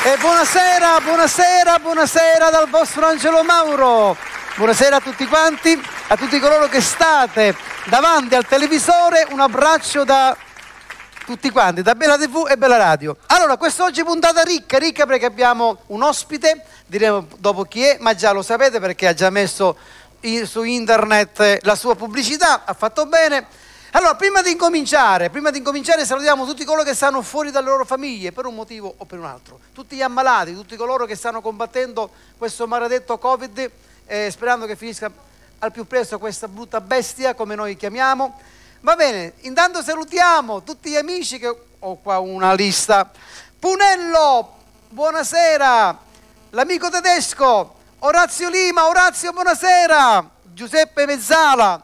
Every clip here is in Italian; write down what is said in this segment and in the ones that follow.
E buonasera, buonasera, buonasera dal vostro Angelo Mauro. Buonasera a tutti quanti, a tutti coloro che state davanti al televisore. Un abbraccio da tutti quanti, da Bella TV e Bella Radio. Allora, quest'oggi puntata ricca perché abbiamo un ospite, diremo dopo chi è, ma già lo sapete perché ha già messo su internet la sua pubblicità, ha fatto bene. Allora, prima di incominciare salutiamo tutti coloro che stanno fuori dalle loro famiglie per un motivo o per un altro, tutti gli ammalati, tutti coloro che stanno combattendo questo maledetto Covid, sperando che finisca al più presto questa brutta bestia come noi chiamiamo. Va bene, intanto salutiamo tutti gli amici che ho qua una lista. Punello, buonasera. L'amico tedesco, Orazio Lima, Orazio buonasera. Giuseppe Mezzala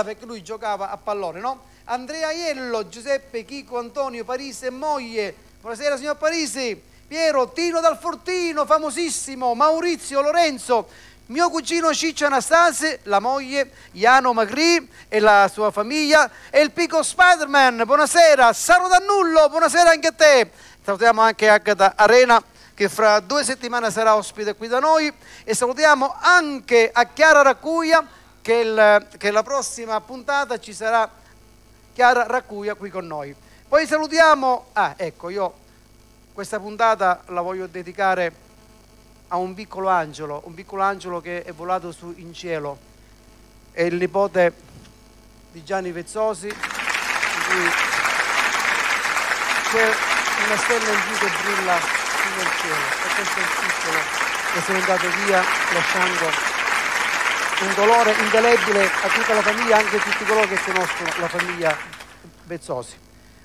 perché lui giocava a pallone, no? Andrea Iello, Giuseppe, Chico, Antonio, Parisi e moglie. Buonasera signor Parisi. Piero, Tino dal Fortino, famosissimo. Maurizio, Lorenzo, mio cugino Ciccio Anastasi, la moglie, Iano Magri e la sua famiglia, e il piccolo Spiderman, buonasera. Saro D'Annullo, buonasera anche a te. Salutiamo anche Agata Arena che fra 2 settimane sarà ospite qui da noi, e salutiamo anche a Chiara Raccuia che la prossima puntata ci sarà Chiara Raccuia qui con noi. Poi salutiamo, ecco, io questa puntata la voglio dedicare a un piccolo angelo che è volato su in cielo, è il nipote di Gianni Vezzosi, in cui c'è una stella in più che brilla su nel cielo, e questo è il piccolo che se n'è andato via lasciando un dolore indelebile a tutta la famiglia, anche a tutti coloro che conoscono la famiglia Vezzosi.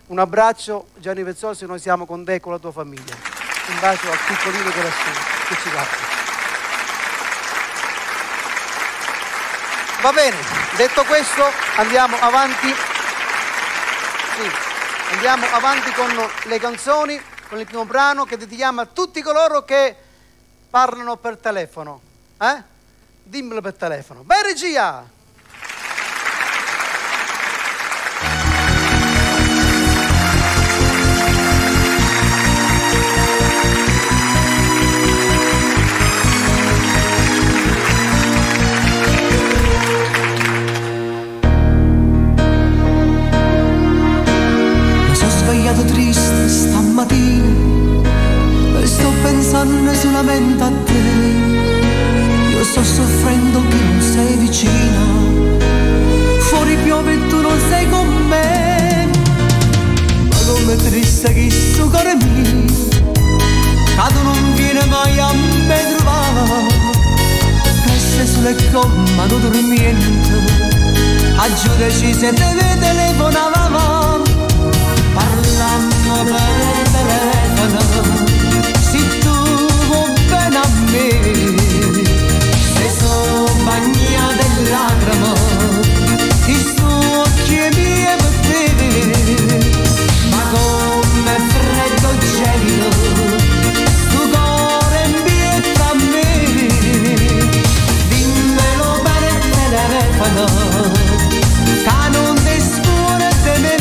Un abbraccio Gianni Vezzosi, noi siamo con te e con la tua famiglia. Un bacio al piccolino che lassù, che ci guarda. Va bene, detto questo andiamo avanti. Sì, andiamo avanti con le canzoni, con il primo brano che dedichiamo a tutti coloro che parlano per telefono. Dimmelo per telefono. Vai regia! Mi sono svegliato triste stamattina e sto pensando solamente a te. Io sto soffrendo, tu non sei vicina, fuori piove e tu non sei con me. Ma come triste che sto cuore mio, che tu non vieni mai a me trovare. Resta sulle gomme, non dormiente, aggiudici se te telefonavamo, parlando per telefono, se tu vuoi bene a me. Bagnata in lacrime, ti sto occhi miei per te, ma come freddo gelido, sto cuore in pietra a me. Dimmelo per telefono, che non ti scuola di me.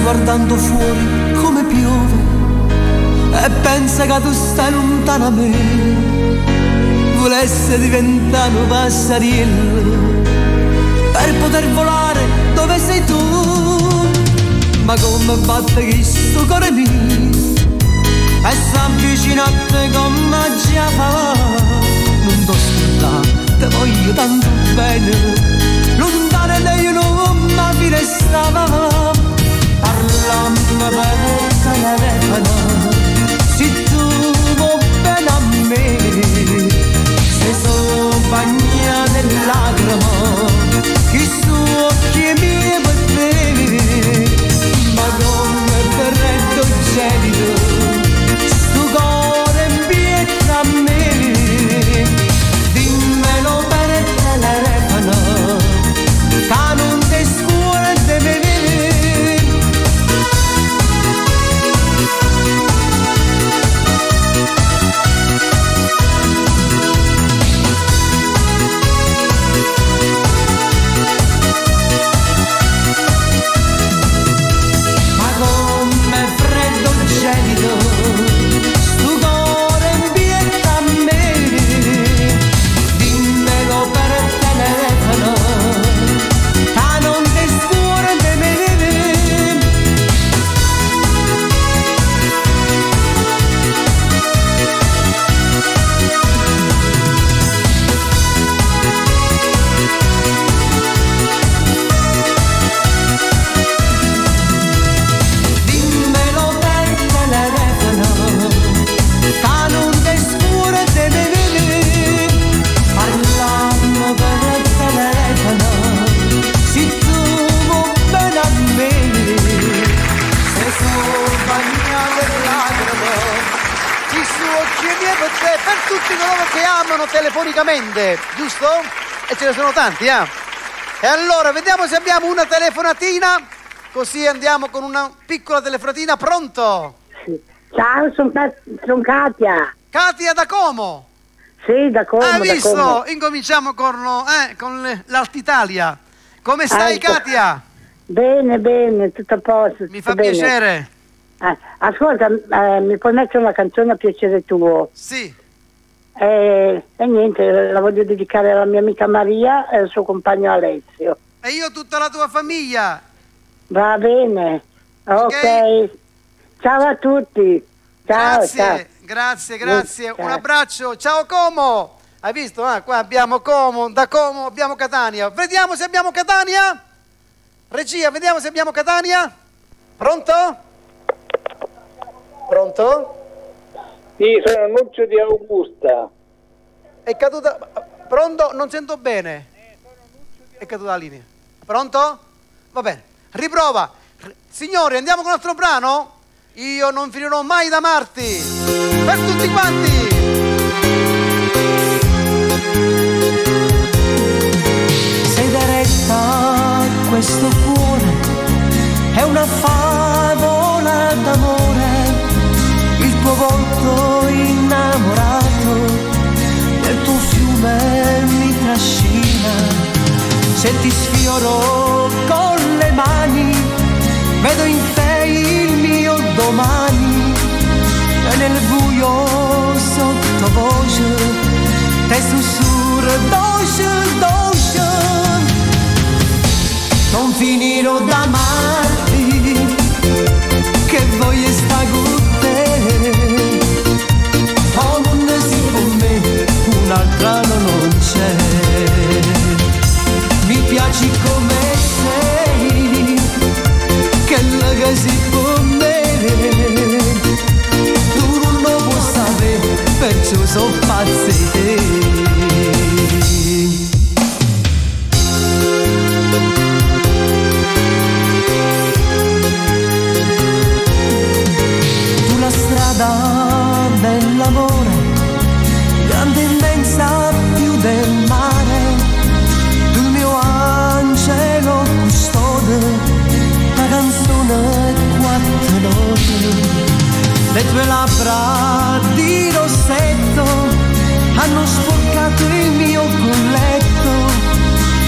Guardando fuori come piove e pensa che tu stai lontano a me. Volesse diventare un passariello per poter volare dove sei tu. Ma come batte questo cuore mio e s'avvicina a te come già fa. Non t'ho scordato, te voglio tanto bene, lontano da io non mi finestrava. Parlando per telefono, se tu vuoi bene a me, se sono bagnata in lacrime, che sto occhi miei per te, ma come freddo gelido, sto cuore in pietra a me. Dimmelo per telefono, che non ti scuola di me. compagnia delle lacrime, chi suo per te, per tutti coloro che amano telefonicamente, giusto? E ce ne sono tanti, eh? E allora, vediamo se abbiamo una telefonatina, così andiamo con una piccola telefonatina. Pronto? Sì. Ciao, sono Katia. Katia da Como? Sì, da Como. Hai visto? Da Como. Incominciamo con l'Altitalia. Come stai, Ecco. Katia? Bene, bene, tutto a posto. Mi fa bene. piacere. Ascolta, mi puoi mettere una canzone a piacere tuo? Sì. E niente, la voglio dedicare alla mia amica Maria e al suo compagno Alessio. E io tutta la tua famiglia. Va bene, ok. Ciao a tutti. Ciao, Grazie, ciao. grazie. Ciao. Un abbraccio. Ciao Como. Hai visto? Qua abbiamo Como, da Como abbiamo Catania. Vediamo se abbiamo Catania. Regia, vediamo se abbiamo Catania. Pronto? Pronto? Sì, sono Nuccio di Augusta. È caduta. Pronto? Non sento bene. È caduta la linea. Pronto? Va bene. Riprova. Signori, andiamo con un altro brano? Io non finirò mai d'amarti. Per tutti quanti. Sei diretta, questo cuore è una favola d'amore, il tuo volto innamorato del tuo fiume mi trascina. Se ti sfioro con le mani, vedo in te il mio domani, e nel buio sottovoce te sussurro dolce, dolce. Non finirò d'amarti, che voglio sta con te. Oh, non si con me, un'altra non c'è. Mi piaci come sei, che lega si con me. Tu non lo puoi sapere, perciò sono pazza di te. Dell'amore, grande immensa più del mare, tu il mio angelo custode, la canzone quattro note, le tue labbra di rossetto hanno sporcato il mio colletto,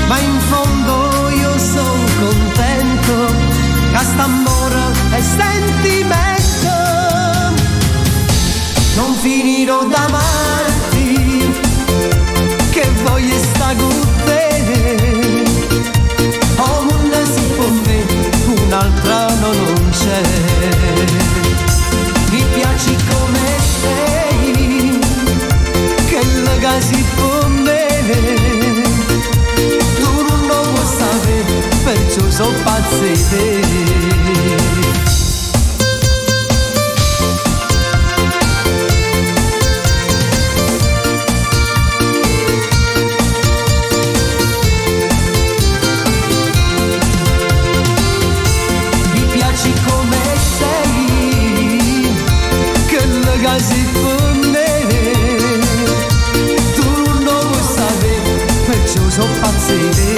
ma in fondo io sono contento, che st'amore è sentimento. Non finirò d'amarti, che voglio sta con te. Oh, non si può me, un'altra non c'è. Mi piaci come sei, che lega si con me. Tu non lo puoi sapere, perciò sono pazza di te. Quasi con me, tu non lo vuoi sapere, perciò sono pazza di te.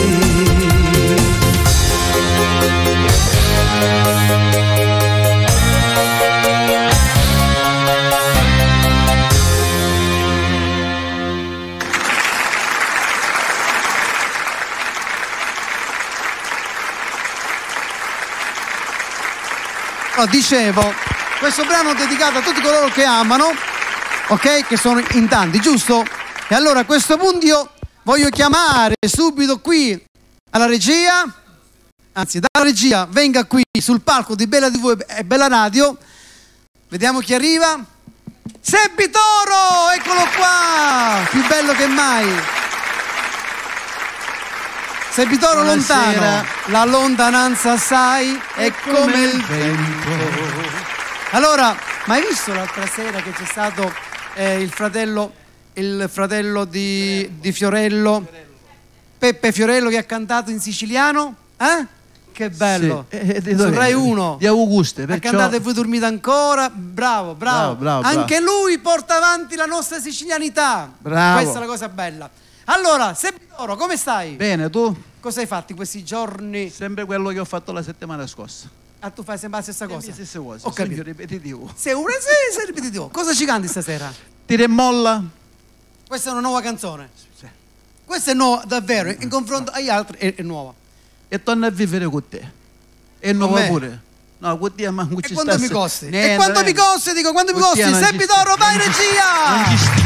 No, dicevo, questo brano è dedicato a tutti coloro che amano, ok? Che sono in tanti, giusto? E allora a questo punto io voglio chiamare subito qui alla regia, anzi dalla regia venga qui sul palco di Bella TV e Bella Radio, vediamo chi arriva. Sebbi Toro, eccolo qua, più bello che mai. Sebbi Toro lontano, la lontananza sai è come il vento. Allora, ma hai visto l'altra sera che c'è stato il fratello di Fiorello, Peppe Fiorello, che ha cantato in siciliano? Che bello. Sì, su Rai 1 di Auguste, perché andate e voi dormite ancora. Bravo. Anche lui porta avanti la nostra sicilianità. Bravo. Questa è la cosa bella. Allora, Sebitoro, come stai? Bene, tu? Cosa hai fatto in questi giorni? Sempre quello che ho fatto la settimana scorsa. Ah, tu fai sempre la stessa cosa? Le stesse cose, Ho capito. ripetitivo. Sei ripetitivo. Cosa ci canti stasera? Tira e molla. Questa è una nuova canzone. Sì. Questa è nuova, davvero, in confronto agli altri è nuova. E torna a vivere con te. È nuova me? pure. No, con te, ma non ci E quanto mi sta- costi? Niente, E quanto mi costi? Dico, quanto mi Con costi? te non ci Sebitoro, sta. vai Non ci regia! sta.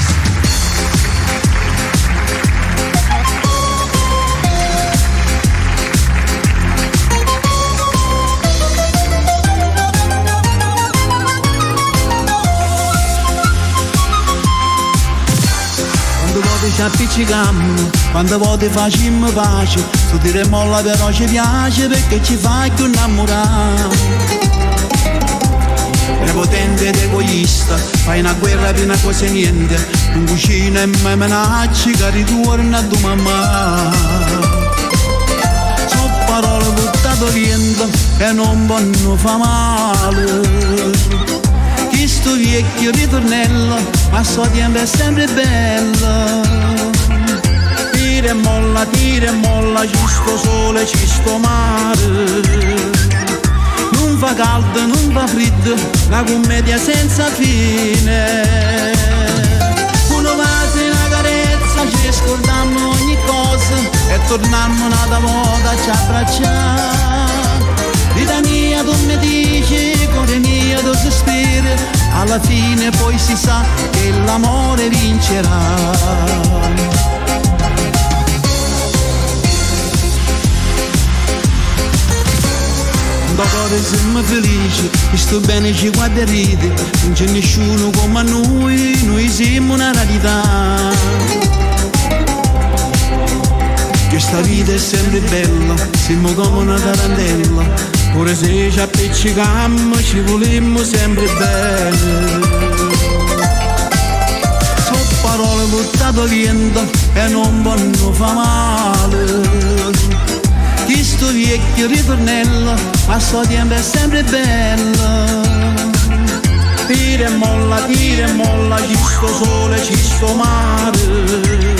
Quando volte ci appiccicammo, quando volte facciamo pace, tu dire molla però ci piace perché ci fai più innamorare. Prepotente ed egoista, fai una guerra per una cosa e niente, non cucina e mi minacci che ritorna a tua mamma. Sono parole buttate vento che non vanno fa male. Questo vecchio ritornello, ma so tempo è sempre bello. Tira e molla, ci sto sole, ci sto mare. Non fa caldo, non fa freddo, la commedia senza fine. Uno va in una carezza, ci scordiamo ogni cosa e torniamo una volta a ci abbracciare. Vita mia tu mi dici, cuore mio tu sospiri, alla fine poi si sa che l'amore vincerà. Dopo siamo felici, che sto bene ci guarda e ride, non c'è nessuno come noi siamo una rarità. Questa vita è sempre bella, siamo come una tarantella, pure se ci appiccicammo ci volemmo sempre bene. Sono parole buttate vento e non vanno fa male. Questo vecchio ritornello, a suo tempo è sempre bello. Tira e molla, ci sto sole, ci sto mare.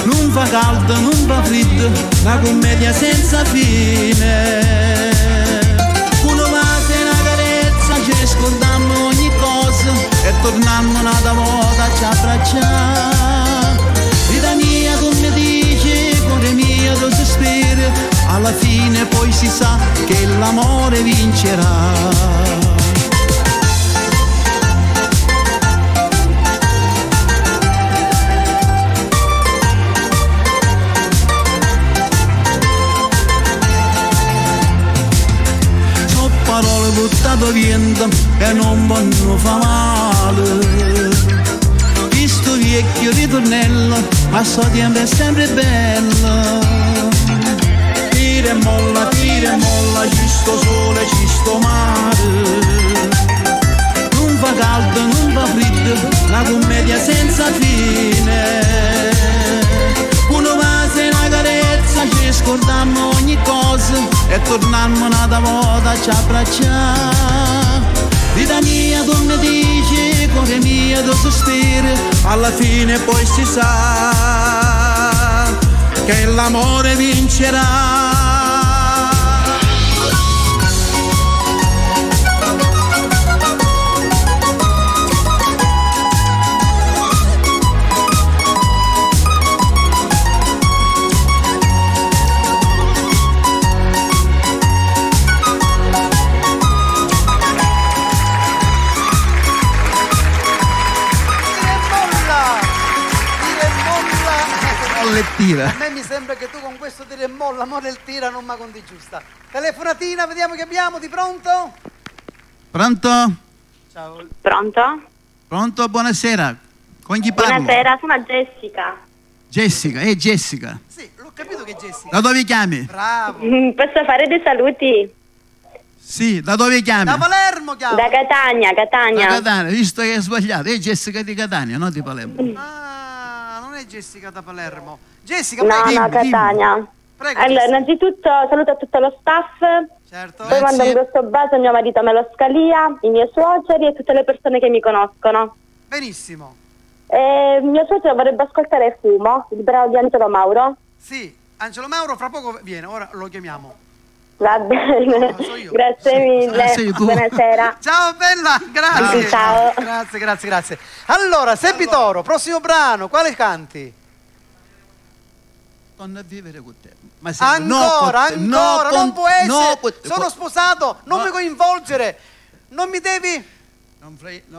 Non fa caldo, non fa freddo, la commedia senza fine. Uno va in una carezza, ci scordiamo ogni cosa e torniamo una volta a ci abbracciare. Vita mia tu mi dici, cuore mio tu sospiri, alla fine poi si sa che l'amore vincerà. Parole buttate vento e non vanno fa male. Questo vecchio ritornello, ma so tempo è sempre bello. Tira e molla, ci sto sole, ci sto mare. Non fa caldo, non fa freddo, la commedia senza fine. Uno va in una carezza, ci scordiamo ogni cosa e torniamo una volta a ci abbracciare. Vita mia tu mi dici, cuore mio tu sospiri, alla fine poi si sa che l'amore vincerà. Tira. A me mi sembra che tu con questo tira e molla, amore il tira, non mi conti giusta. Telefonatina, vediamo che abbiamo, di pronto? Pronto? Ciao. Pronto? Pronto, buonasera. Con chi parlo? Buonasera, sono Jessica. Jessica, Jessica. Sì, l'ho capito che è Jessica. Da dove chiami? Bravo. Posso fare dei saluti? Sì, da dove chiami? Da Palermo chiamo. Da Catania. Da Catania, visto che hai sbagliato. È Jessica di Catania, non di Palermo. Ah, non è Jessica da Palermo. Jessica, No, poi no, dimmi. Catania. Prego, Allora, Jessica. innanzitutto saluto tutto lo staff, Certo. poi mando un grosso bacio a mio marito Melo Scalia, i miei suoceri e tutte le persone che mi conoscono. Benissimo. Mio suocero vorrebbe ascoltare Fumo, il brano di Angelo Mauro. Sì, Angelo Mauro fra poco viene, ora lo chiamiamo. Va bene, so io. grazie mille, sei tu. buonasera. Ciao bella, grazie. Ciao. Grazie. Allora, Sepitoro, prossimo brano, quale canti? Torna a vivere con te. Ma Ancora, non può essere. No, Sono sposato, non mi coinvolgere. Non mi devi... Non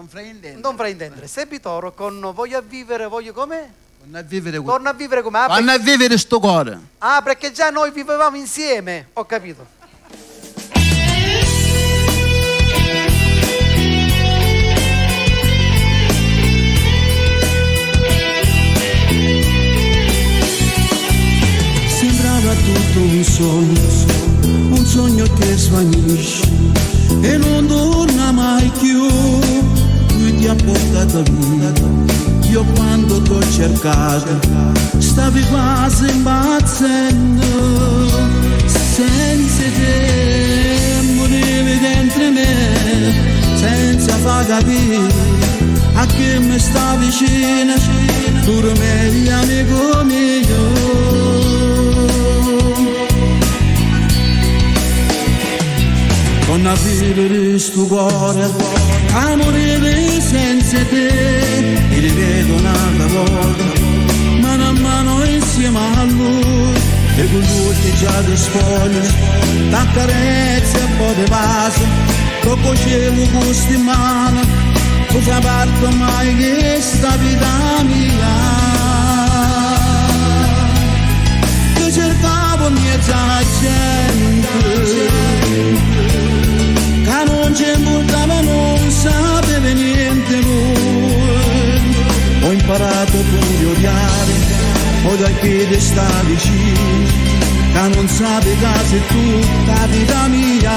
fraintendere. Non fraintendere. Sepitoro con Voglio a vivere, voglio come? Torna a vivere con Torna a vivere come? Ah, Torna a vivere sto cuore. ah, perché già noi vivevamo insieme. Ho capito. Sembrava tutto un sogno che svanisce e non torna mai più. Lui ti ha portato via, io quando t'ho cercato stavi quasi impazzendo. Senza te morivi dentro me, senza far capire a chi mi sta vicino, pure meglio amico mio. Torna a vivere sto cuore, amore senza te, mi rivedo un'altra volta, mano a mano insieme a lui, e con lui che già ti spoglia, t'accarezza un po' di pace, tocco cielo con sti mano, tu fai parte mai che sta vita mia. Io cercavo mezza gente, che non ci buttava, non sapeva niente lui. Ho imparato pure a odiare, ho dai piedi sta vicino, che non sape che sei tu la vita mia.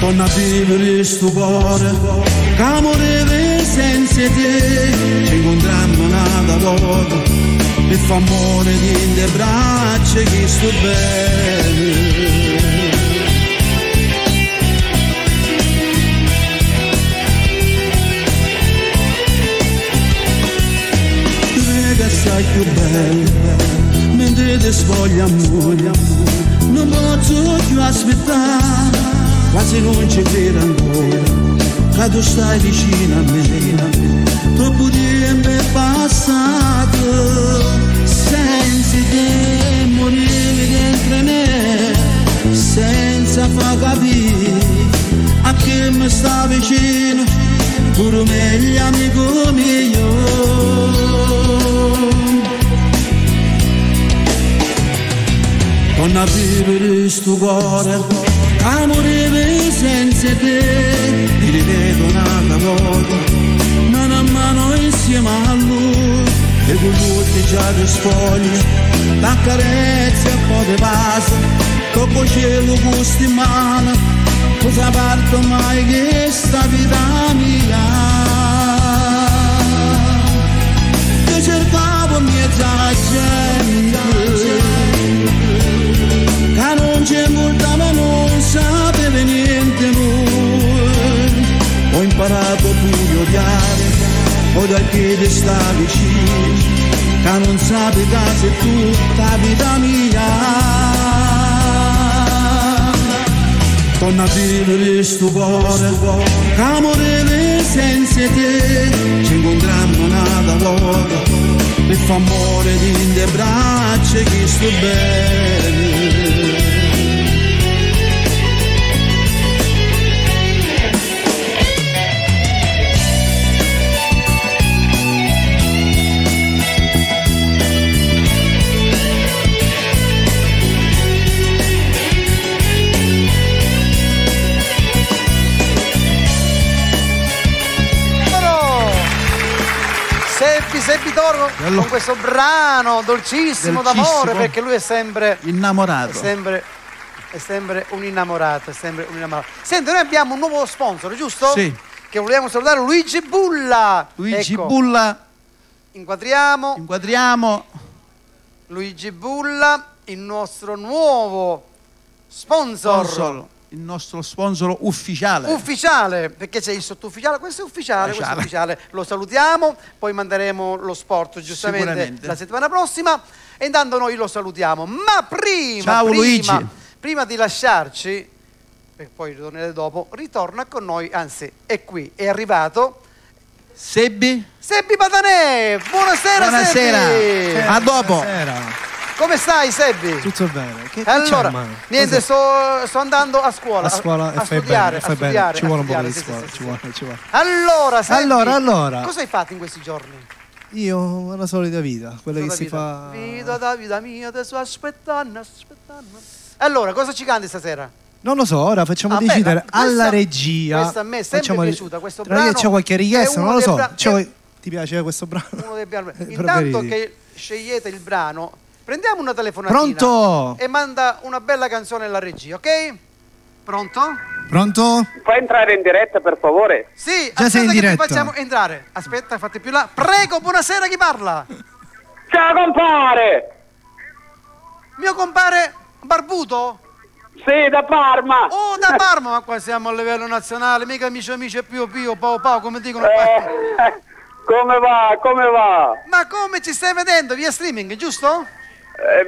Torna a vivere sto cuore, che amore senza te, ci incontrammo un'altra volta, e fa amore in le braccia che sto bene. Sei più bella, mentre ti svoglia amore, non posso più aspettare, quasi non ci credo ancora, che tu stai vicino a me, troppo tempo è passato, senza te morivi dentro me, senza far capire a chi mi sta vicino, pure meglio amico mio. Torna a vivere sto cuore, amore senza te, ti rivedo un'altra volta, mano a mano insieme a lui, e con lui che già ti spoglia, t'accarezza un po' di pace, tocco cielo con sti mano, tu fai parte mai che sta vita mia. Io cercavo mezza gente, che non ci importava, non sapeva niente lui. Ho imparato pure a odiare, ho dai piedi sta vicino, che non sape che sei tu la vita mia. Torna a vivere sto cuore, che amore senza te, ci incontrammo un'altra volta, e fa amore in le braccia che sto bene. Sepitoro con questo brano dolcissimo d'amore, perché lui è sempre innamorato, è sempre un innamorato, Senti, noi abbiamo un nuovo sponsor, giusto? Sì. Che vogliamo salutare, Luigi Bulla. Luigi ecco. Bulla. Inquadriamo. Luigi Bulla, il nostro nuovo sponsor. Il nostro sponsor ufficiale. Ufficiale, perché c'è il sottufficiale, questo è ufficiale, questo è ufficiale. Lo salutiamo, poi manderemo lo sport giustamente la settimana prossima e intanto noi lo salutiamo. Ma Luigi. Prima di lasciarci, e poi ritornerete dopo, ritorna con noi, anzi è qui, è arrivato Sebbi Patanè. Buonasera Sebbi. A dopo. Buonasera. Come stai Sebbi? Tutto bene. Che allora, c'è, niente, sto andando a scuola. A scuola a fai studiare, bene, fai bene. Ci vuole un po' di sì, scuola, sì. ci vuole. Allora, Sebbi, Allora. cosa hai fatto in questi giorni? Io la solita vita, quella che si fa. Vita mia, te sto aspettando. Allora, cosa ci canti stasera? Non lo so, ora facciamo decidere alla regia. Questa a me è sempre piaciuta, questo brano. Ragazzi, c'è qualche richiesta, non lo so. Ti piace questo brano? Uno dei brani. Intanto che scegliete il brano, prendiamo una telefonatina. Pronto? E manda una bella canzone alla regia, ok? Pronto? Pronto? Puoi entrare in diretta, per favore? Sì, già sei in diretta. Ti facciamo entrare. Aspetta, fate più là. Prego, buonasera, chi parla? Ciao compare! Mio compare Barbuto? Sì, da Parma. Oh, da Parma, ma qua siamo a livello nazionale, mica amici Pio Pao, come dicono. Come va? Ma come ci stai vedendo? Via streaming, giusto?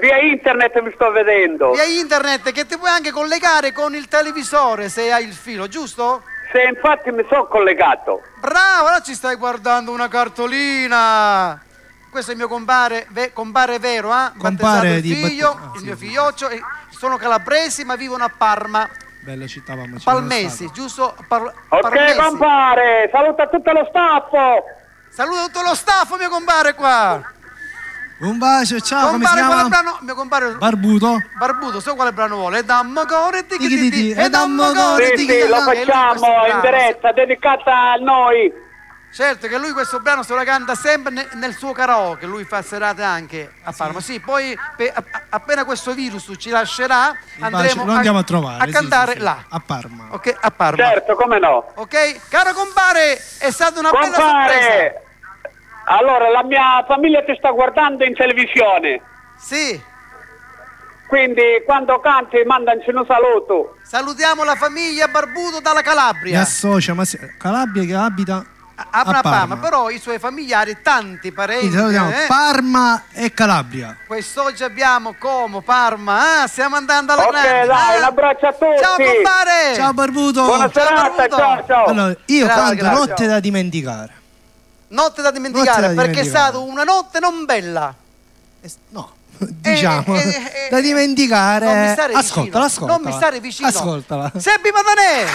Via internet mi sto vedendo. Via internet, che ti puoi anche collegare con il televisore se hai il filo, giusto? Sì, infatti mi sono collegato. Bravo, ora ci stai guardando una cartolina. Questo è il mio compare vero, Compare il figlio, il mio figlioccio. Sono calabresi ma vivono a Parma. Bella città, mamma. Palmesi, giusto? Ok, Palmesi. compare, saluta tutto lo staff. Saluta tutto lo staff, mio compare qua. Un bacio, ciao, compare, come si chiama? quale brano? Mio compare Barbuto, so quale brano vuole? E dammo core, e dammo core, sì, lo facciamo in diretta, dedicata a noi. Certo che lui questo brano se lo canta sempre nel suo karaoke, lui fa serate anche a Parma. Sì, poi appena questo virus ci lascerà andremo a trovare, a cantare là. A Parma. Ok, a Parma. Certo, come no. Ok, caro compare, è stata una bella sorpresa. Allora, la mia famiglia ti sta guardando in televisione. Sì. Quindi quando canti mandaci un saluto. Salutiamo la famiglia Barbuto dalla Calabria. Mi associa, ma Calabria che abita a Parma, però i suoi familiari, tanti parenti. Salutiamo Parma e Calabria. Quest'oggi abbiamo Como, Parma, stiamo andando alla grande. Ok, dai, un abbraccio a tutti. Ciao compare. Ciao Barbuto. Buona serata, ciao. Allora, io canto grazie. Notte da dimenticare. Notte da dimenticare, perché è stata una notte non bella. No, diciamo da dimenticare. Non mi stare ascoltala. Non mi stare vicino. Ascoltala. Sebbi Patanè.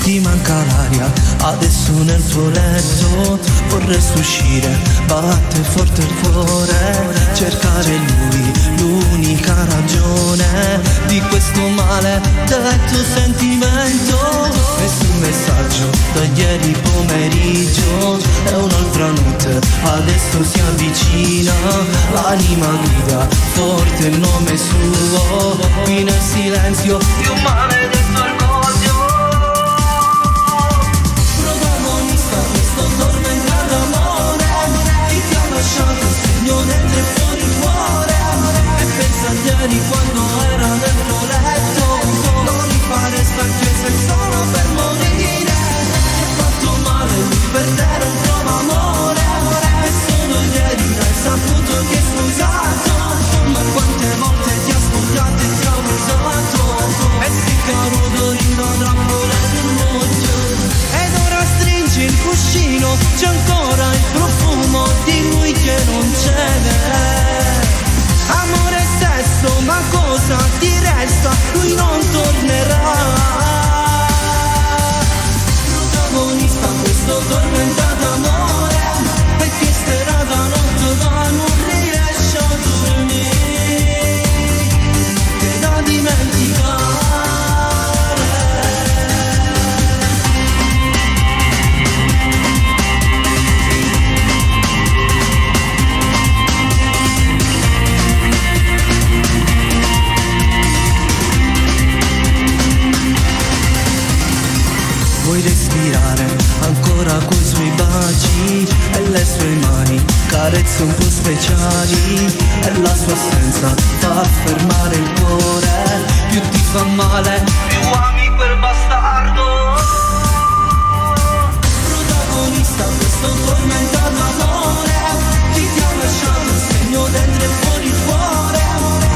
Ti manca l'aria, adesso nel tuo letto vorresti uscire, batte forte il cuore, cercare lui, l'unica ragione di questo maledetto sentimento. Nessun messaggio da ieri pomeriggio, è un'altra notte, adesso si avvicina, l'anima grida forte il nome suo, qui nel silenzio di un maledetto orgoglio. Lasciato segno dentro e fuori il cuore, e pensa agli ieri quando era nel tuo letto, non mi fare stanchezza solo per morire, hai fatto male lui per te non trova amore, e solo ieri hai saputo che sei usato, ma quante volte ti ha sbagliato e ti ha usato, e spicca rodori respirare ancora coi suoi baci e le sue mani, carezze un po' speciali, e la sua assenza fa fermare il cuore. Più ti fa male, più ami quel bastardo. Protagonista questo tormentato amore, chi ti ha lasciato un segno dentro e fuori il cuore.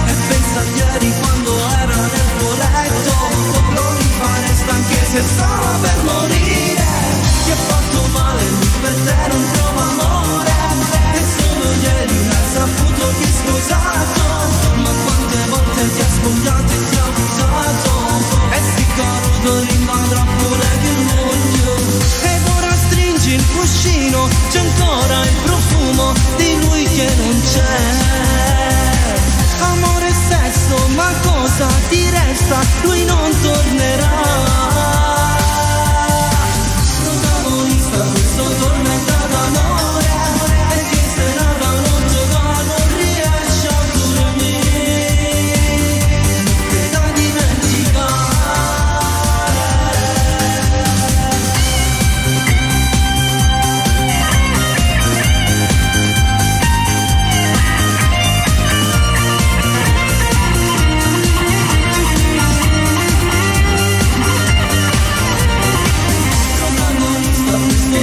E pensa a ieri quando era nel tuo letto, non mi faresti anche se stava per morire. Ti ha fatto male, lui per te non trova amore, e solo ieri hai saputo che è sposato. Ma quante volte ti ha spogliato e ti ha abusato, e si caruto rimarrà pure che voglio. Ed ora stringi il cuscino, c'è ancora il profumo di lui che non c'è. Amore e sesso, ma cosa ti resta? Lui non tornerà. Protagonista questo tormentato amore, e che serata non gioca, non riesce a dormire, che da dimenticare.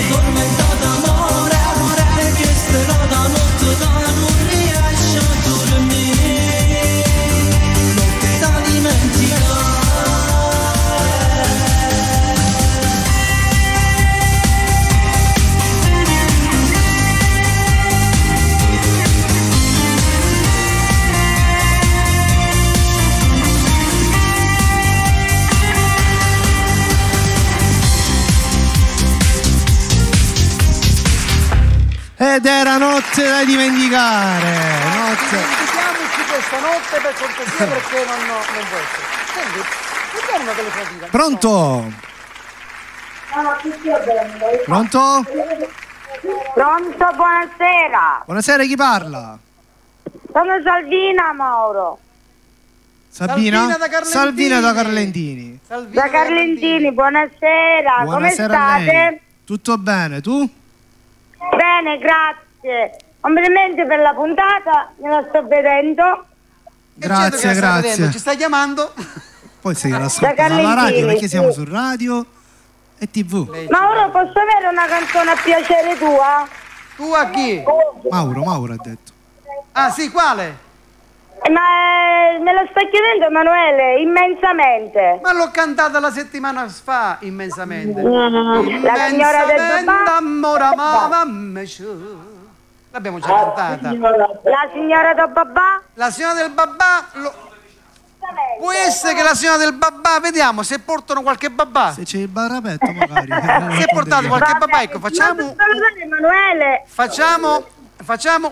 Tormentato amore, e che serata notte da non riesce a dormire, notte da dimenticare. Ed era notte da dimenticare. Notte. Dimentichiamoci questa notte per cortesia, perché non può essere. Senti, vediamo una telefonatina. Pronto? Pronto? Pronto, buonasera. Buonasera, chi parla? Sono Salvina, Mauro. Sabina? Salvina da Carlentini. Salvina da Carlentini. Salvina Da Carlentini, buonasera. Buonasera Come a lei. state? Tutto bene, tu? Bene, grazie. Complimenti per la puntata, me la sto vedendo. Grazie, grazie. Ci stai chiamando? Poi sei Da ascoltata Carlentini, alla radio, perché siamo sì. su radio e TV. Mauro, posso avere una canzone a piacere tua? Tu a chi? Mauro ha detto. Ah sì, quale? Ma me la sta chiedendo Emanuele, immensamente. Ma l'ho cantata la settimana fa, immensamente. La signora del babà. L'abbiamo già cantata. La signora del babà? La signora del babà. Può essere che la signora del babà, vediamo se portano qualche babà. Se c'è il barapetto magari. Se portate qualche babà, ecco, facciamo. Voglio salutare Emanuele. Facciamo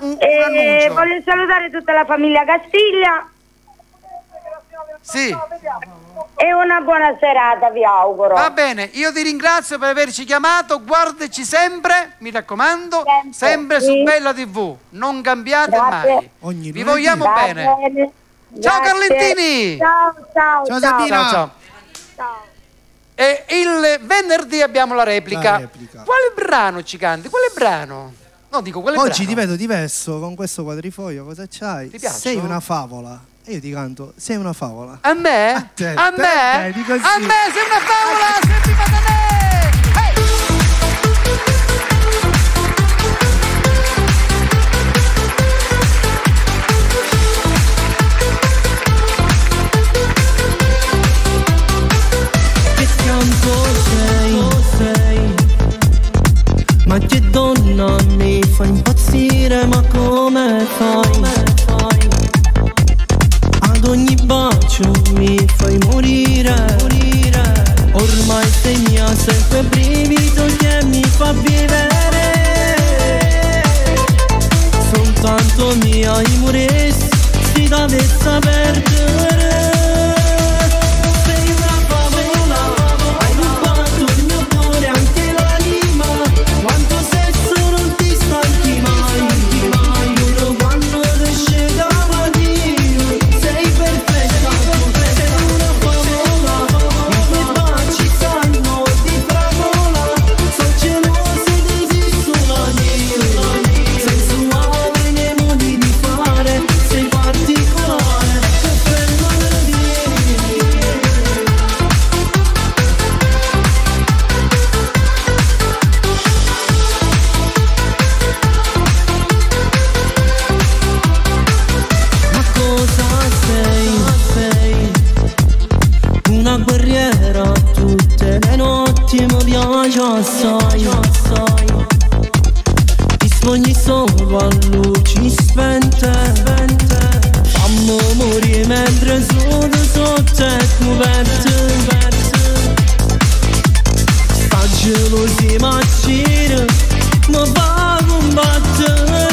un annuncio. Voglio salutare tutta la famiglia Castiglia. Sì. E una buona serata vi auguro. Va bene, io ti ringrazio per averci chiamato, guardaci sempre, mi raccomando, sempre sì. su Bella TV, non cambiate Grazie. mai. Vi vogliamo Va bene. Ciao Grazie. Carlentini! Ciao Sabina! Ciao. E il venerdì abbiamo la replica. La replica. Quale brano ci canti? Quale brano? No, dico quale Oggi brano? ti vedo diverso con questo quadrifoglio, cosa c'hai? Ti piace? Sei una favola. E io ti canto, sei una favola. A me? A te, A te, me? vedi così. A me sei una favola, sei prima da me! Hey! Che fianco sei, ma che donna mi fa impazzire, ma come fai? Ad ogni bacio mi fai morire. Ormai sei mia, sei quel brivido che mi fa vivere. Soltanto mia imuresti si dovesse perdere. Sei una favola, hai rubato il mio cuore, anche l'anima. Quanto sesso non ti stanchi mai, giuro quando ti ti mi piace assai, assai. Ti sogni solo quando ci spente, fammi morire mentre sono sotto il coperte. Sta gelosia macina mi fa combattere.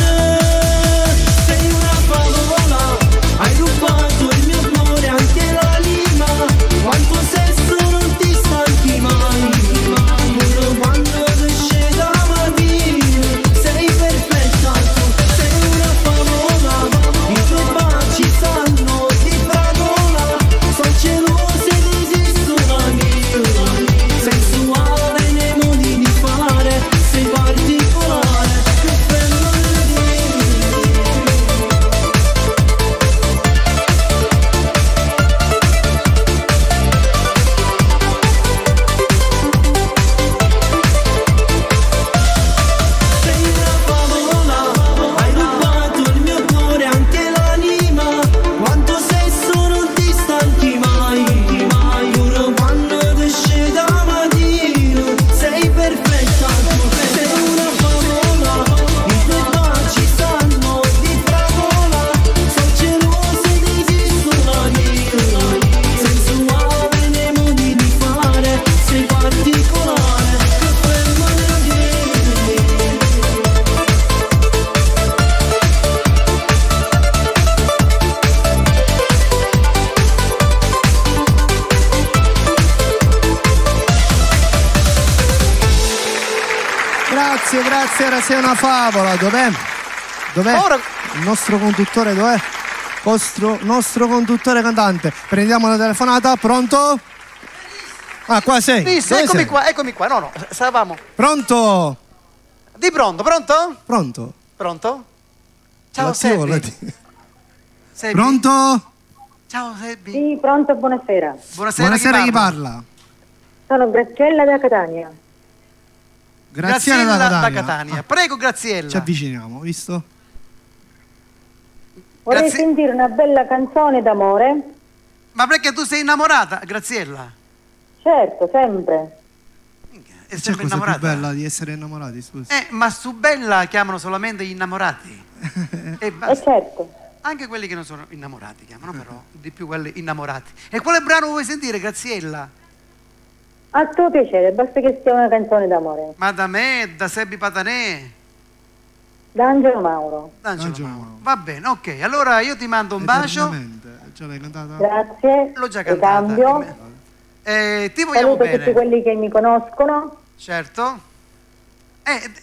Sei una favola, hai rubato il mio amore, anche la lima. Quanto sesso non ti stanchi mai, pure quando esce da mattina. Sei perfetta tu, sei una favola, i tuoi baci sanno di fragola. Sono gelose ed esistono anch'io, sensuale nei modi di fare, sei particolare, che bello sei una favola, hai rubato il mio cuore, anche l'anima. Quanto sesso non ti stanchi mai, pure quando esce da mattina. Sei perfetta tu, sei una favola, i tuoi baci sanno di fragola. Sono gelose ed esistono anch'io, sensuale nei modi di fare, sei particolare, che bello Grazie, grazie, era Sei una favola. Dov'è? Dov'è? Ora- Il nostro conduttore dov'è? Nostro conduttore cantante. Prendiamo la telefonata, pronto? Ah, qua sei. Sì, Dove eccomi sei? qua, eccomi qua. No, stavamo. Pronto? Di pronto, pronto? Pronto? Pronto? Ciao L'attivo, Sebbi. l'attivo. Sebbi? Pronto? Ciao Sebbi. Sì, pronto, buonasera. Buonasera, Buonasera, chi parla? Sono Graziella da Catania. Graziella da Catania. Ah, Prego Graziella. ci avviciniamo, visto? Vorrei Grazie. sentire una bella canzone d'amore. Ma perché tu sei innamorata, Graziella? Certo, sempre. È C'è sempre cosa più innamorata? bella di essere innamorati, scusa. Ma su Bella chiamano solamente gli innamorati. E basta. certo. Anche quelli che non sono innamorati chiamano, però di più quelli innamorati. E quale brano vuoi sentire, Graziella? A tuo piacere, basta che sia una canzone d'amore. Ma da me, da Sebbi Patanè, Da Angelo Mauro. D'Angelo Angelo Mauro. Mauro. Va bene, ok. Allora io ti mando un bacio. Eternamente. Già l'hai cantata? Grazie. L'ho già Ricambio. cantata. Ti vogliamo Saluto tutti bene. quelli che mi conoscono. Certo.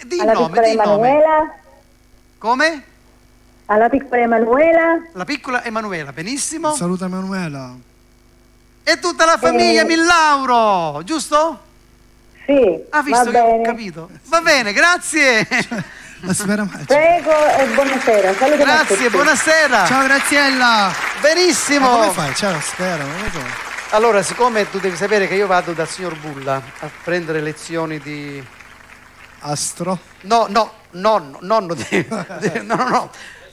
Di il Alla nome, piccola di il nome. Emanuela. Come? Alla piccola Emanuela. La piccola Emanuela, benissimo. Saluta Emanuela. E tutta la famiglia Millauro, giusto? Sì, Ha visto va che ho bene. capito? Va bene, grazie. La spera mai. Prego e buonasera. Saluto a Grazie, tutti. buonasera. Ciao Graziella. Benissimo. Ma come fai? Ciao, spera, non lo so. Allora, siccome tu devi sapere che io vado dal signor Bulla a prendere lezioni di... Astro. No, nonno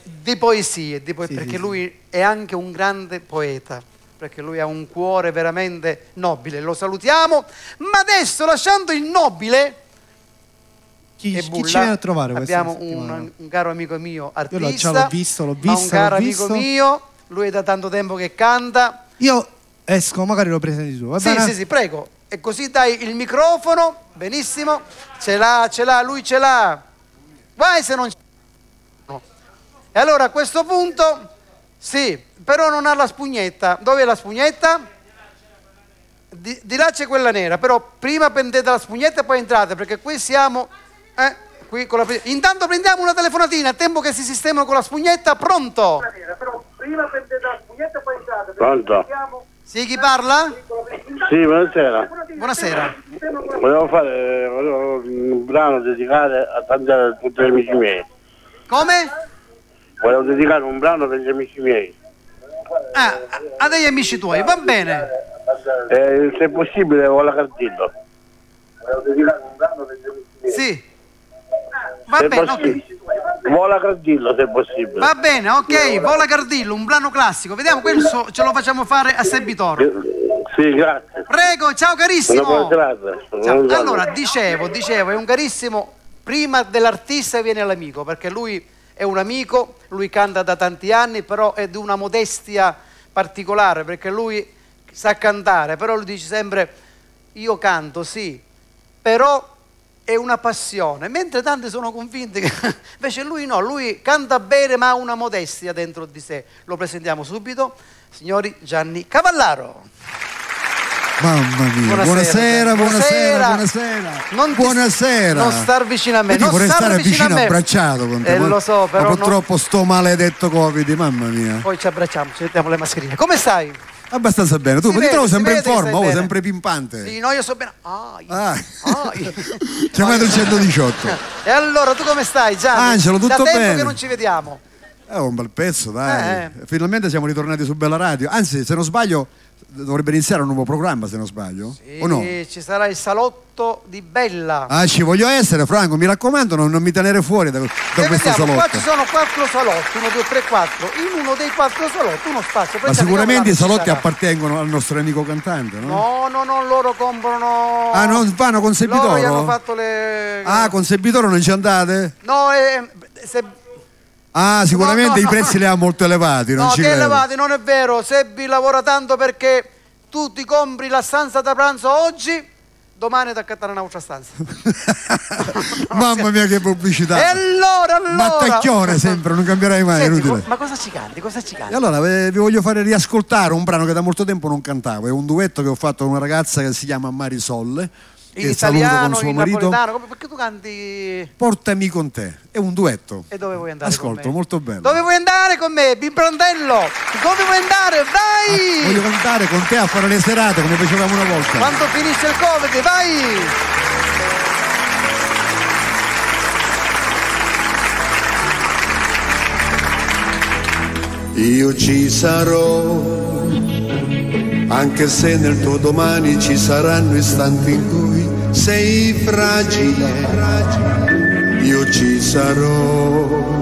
di poesie, Sì, perché sì, lui è anche un grande poeta, perché lui ha un cuore veramente nobile, lo salutiamo, ma adesso lasciando il nobile e Chi Bulla, ci viene a trovare questa abbiamo settimana? un caro amico mio, Io artista, l'ho visto, ma un caro l'ho amico visto. mio, lui è da tanto tempo che canta. Io esco, magari lo presenti tu, va bene? Sì, prego. E così dai il microfono, benissimo. Ce l'ha, lui ce l'ha. Vai se non c'è. E allora a questo punto, sì, però non ha la spugnetta. Dov'è la spugnetta? Di là c'è quella nera, però prima prendete la spugnetta e poi entrate, perché qui siamo... qui con la... Intanto prendiamo una telefonatina, a tempo che si sistemano con la spugnetta, pronto? Però prima prendete la spugnetta e poi entrate. Pronto? Sì, chi parla? Sì, buonasera. Buonasera. Volevo fare un brano dedicare a tutti gli amici miei. Come? Volevo dedicare un brano per gli amici miei. A degli amici tuoi, va bene. Se è possibile, Vola Cardillo. Volevo dedicare un brano per gli amici miei. Sì. Va Se bene, possibile. ok. Vola Cardillo, se è possibile. Va bene, ok. Vola Cardillo, un brano classico. Vediamo, questo ce lo facciamo fare a Sebitoro. Sì, grazie. Prego, ciao carissimo. Buona serata. Ciao. Allora, dicevo, è un carissimo, prima dell'artista viene l'amico, perché lui è un amico, lui canta da tanti anni, però è di una modestia particolare, perché lui sa cantare, però lui dice sempre, io canto, sì, però è una passione, mentre tanti sono convinti che invece lui no, lui canta bene ma ha una modestia dentro di sé. Lo presentiamo subito, signori, Gianni Cavallaro. Mamma mia, buonasera. Non star vicino a me. Io vorrei stare vicino abbracciato con te. Lo so, però. Ma purtroppo sto maledetto Covid, mamma mia. Poi ci abbracciamo, ci mettiamo le mascherine. Come stai? Abbastanza bene, tu mi trovo sempre in forma, sempre pimpante. pimpante. Sì, no, io so bene. Chiamato il 118. E allora, tu come stai, Gianni? Angelo, tutto bene? Da tempo che non ci vediamo. Un bel pezzo, dai. Finalmente siamo ritornati su Bella Radio. Anzi, se non sbaglio, dovrebbe iniziare un nuovo programma, se non sbaglio. Sì, o no? Ci sarà il salotto di Bella. Ci voglio essere, Franco, mi raccomando, non mi tenere fuori da questo salotto. Qua ci sono 4 salotti, 1, 2, 3, 4. In uno dei 4 salotti uno spazio. Ma sicuramente i salotti appartengono al nostro amico cantante, no? No, loro comprano. Non vanno con Sebitoro? Loro gli hanno fatto le. Con Sebitoro non ci andate? No, sicuramente i prezzi li ha molto elevati. Non ci che credo. elevati, non è vero. Sebbi lavora tanto perché tu ti compri la stanza da pranzo oggi, domani ti accattare un'altra stanza. Mamma mia, che pubblicità! E allora! Mattacchione sempre, non cambierai mai. Senti, inutile. Ma cosa ci canti? E allora vi voglio fare riascoltare un brano che da molto tempo non cantavo. È un duetto che ho fatto con una ragazza che si chiama Marisol. In italiano, in napoletano, perché tu canti? Portami con te, è un duetto. E dove vuoi andare? Ascolto, molto bello. Dove vuoi andare con me, Bimbrandello? Dove vuoi andare? Vai! Voglio cantare con te a fare le serate come facevamo una volta. Quando finisce il Covid, vai! Io ci sarò, anche se nel tuo domani ci saranno istanti in cui sei fragile. Io ci sarò,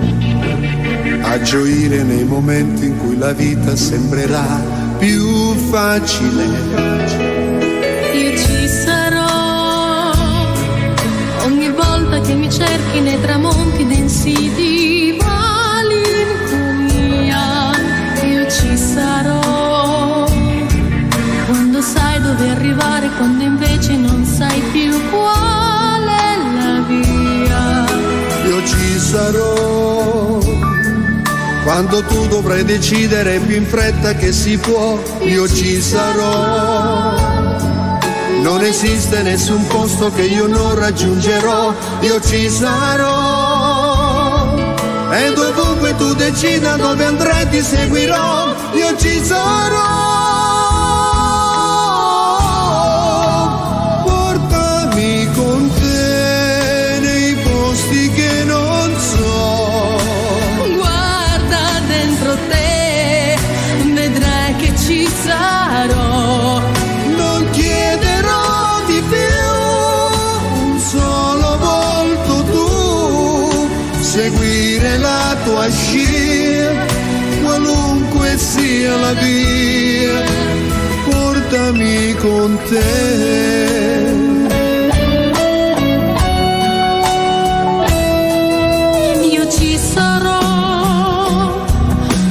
a gioire nei momenti in cui la vita sembrerà più facile. Io ci sarò, ogni volta che mi cerchi nei tramonti densi di malinconia. Io ci sarò, quando sai dove arrivare, quando invece non sai più qual è la via. Io ci sarò, quando tu dovrai decidere più in fretta che si può. Io ci sarò, non esiste nessun posto che io non raggiungerò. Io ci sarò, e dovunque tu decida dove andrai ti seguirò. Io ci sarò. Non chiederò di più, un solo volto tu, seguire la tua scia, qualunque sia la via, portami con te. Io ci sarò,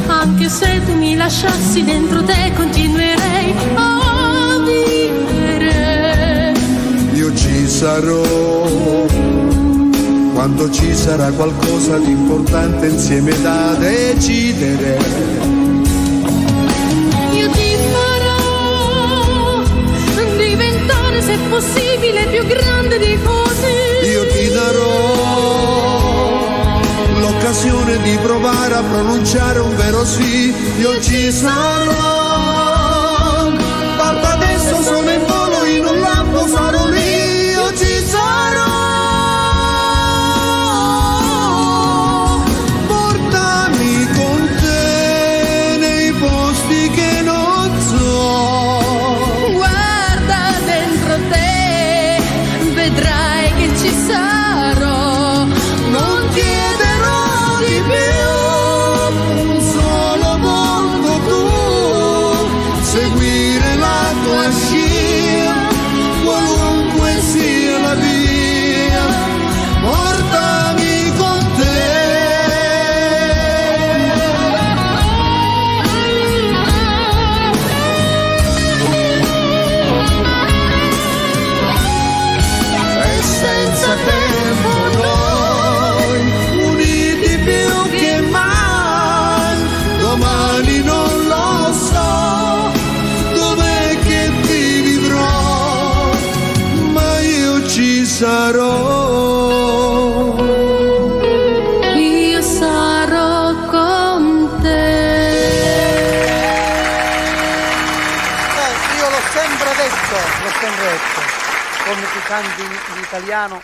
anche se tu mi lasciassi dentro te continuerei a vivere. Io ci sarò, quando ci sarà qualcosa di importante insieme da decidere. Io ti farò diventare, se possibile, più grande di così. Io ti darò l'occasione di provare a pronunciare un vero sì. Io ci sarò, parto adesso, sono in volo in un lampo, sarò lì. Io ci sarò, portami con te nei posti che non so. Guarda dentro te, vedrai che ci sarò. Non chiederò di più, un solo volto tu, seguire la tua sarò. Io sarò con te. Io l'ho sempre detto, come tu canti in italiano,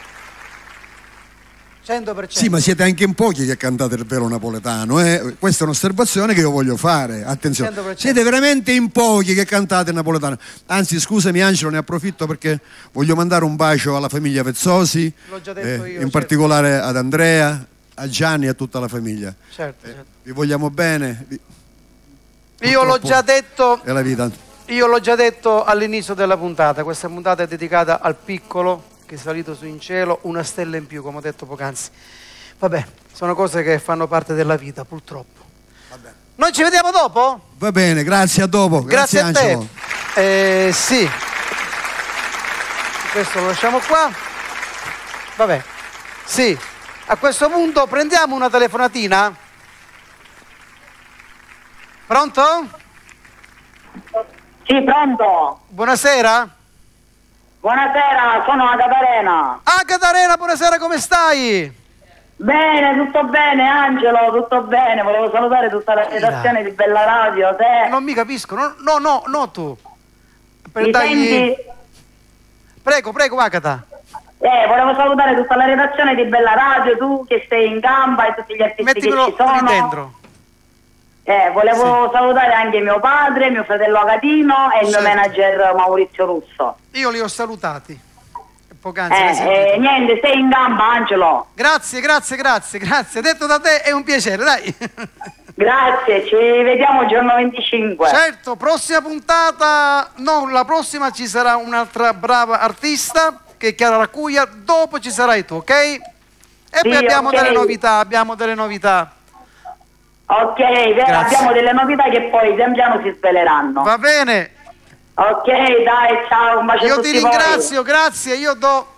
100%. Sì, ma siete anche in pochi che cantate il vero napoletano, Questa è un'osservazione che io voglio fare. Attenzione, 100%. siete veramente in pochi che cantate il napoletano. Anzi, scusami Angelo, ne approfitto perché voglio mandare un bacio alla famiglia Vezzosi, L'ho già detto io, in particolare ad Andrea, a Gianni e a tutta la famiglia. Certo. Vi vogliamo bene. Io l'ho già detto. È la vita. Io l'ho già detto all'inizio della puntata, questa puntata è dedicata al piccolo che è salito su in cielo, una stella in più, come ho detto poc'anzi. Vabbè, sono cose che fanno parte della vita, purtroppo. Vabbè. Noi ci vediamo dopo? Va bene, grazie, a dopo. Grazie a Angelo. te. Sì. Questo lo lasciamo qua. Vabbè. Sì. A questo punto prendiamo una telefonatina. Pronto? Sì, pronto. Buonasera. Buonasera, sono Agata Arena. Agata Arena, buonasera, come stai? Bene, tutto bene, Angelo, tutto bene. Volevo salutare tutta la redazione di Bella Radio, te. Non mi capisco, no, tu. Mi senti? Prego, Agata. Volevo salutare tutta la redazione di Bella Radio, tu che sei in gamba e tutti gli artisti che ci sono. Dentro. Volevo salutare anche mio padre, mio fratello Agatino e il mio manager Maurizio Russo. Io li ho salutati poc'anzi. Niente, sei in gamba, Angelo. Grazie. Detto da te è un piacere, dai. Grazie, ci vediamo giorno 25. Certo, prossima puntata, no, la prossima ci sarà un'altra brava artista che è Chiara Raccuglia, dopo ci sarai tu, ok? E sì, poi abbiamo okay. delle novità. Ok, abbiamo delle novità che poi pian piano si sveleranno. Va bene. Ok, dai, ciao, un bacio a tutti. Io ti ringrazio, grazie, io do...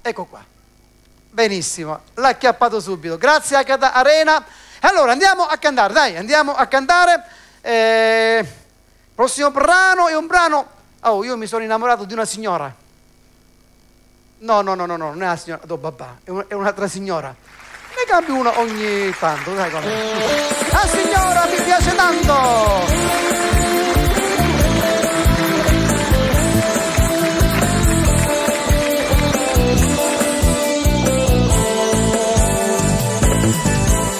Ecco qua. Benissimo, l'ha acchiappato subito. Grazie Agata Arena. Allora, andiamo a cantare, dai, prossimo brano è un brano... Oh, io mi sono innamorato di una signora. No, non è una signora, babà, è un'altra signora. Ne cambio una ogni tanto, dai com'è. La signora mi piace tanto!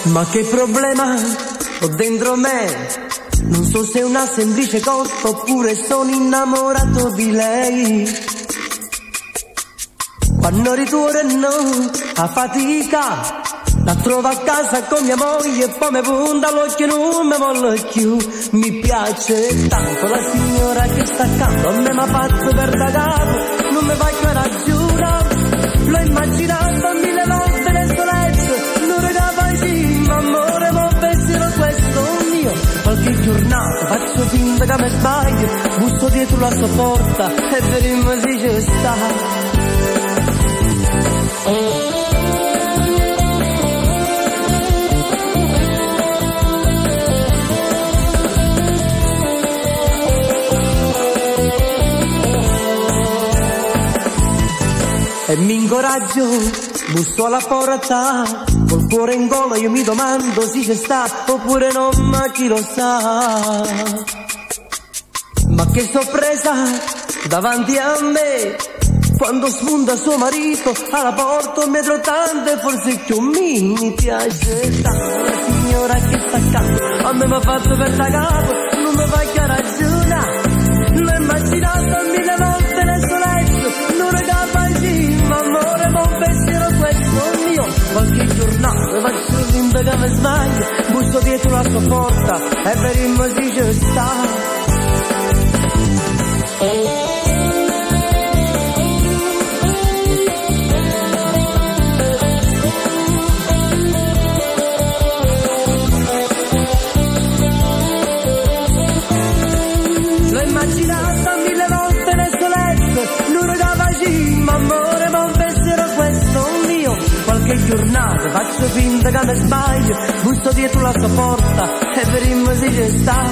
Ma che problema ho dentro me? Non so se è una semplice cotta oppure sono innamorato di lei. Quando ritorno a fatica la trovo a casa con mia moglie e poi mi punta l'occhio e non mi vuole più. Mi piace tanto la signora che sta accanto a me, mi ha fatto per da capo, non mi fa che ragione. L'ho immaginato mille volte nel suo letto, non regava sì, ma amore, ma pensiero questo mio. Qualche giornata faccio finta che mi sbaglio, busso dietro la sua porta e vedremo se ci sta. E mi incoraggio, busso alla porta, col cuore in gola io mi domando se c'è sta oppure no, ma chi lo sa. Ma che sorpresa davanti a me, quando spunta suo marito alla porta, un metro tanto e forse più mi piace tanto la signora che sta accanto a me, mi ha fatto per da capo, non mi fa che ragiona. L'ho immaginato mille volte nel suo letto, non regava sì, ma amore, ma un pensiero questo mio. Qualche giornata faccio finta che mi sbaglio, busso dietro la sua porta e vedremo se ci sta. L'ho immaginata mille volte nel suo letto, non regava sì, ma amore, ma un pensiero questo mio. Qualche giornata faccio finta che mi sbaglio, busso dietro la sua porta e vedremo se ci sta.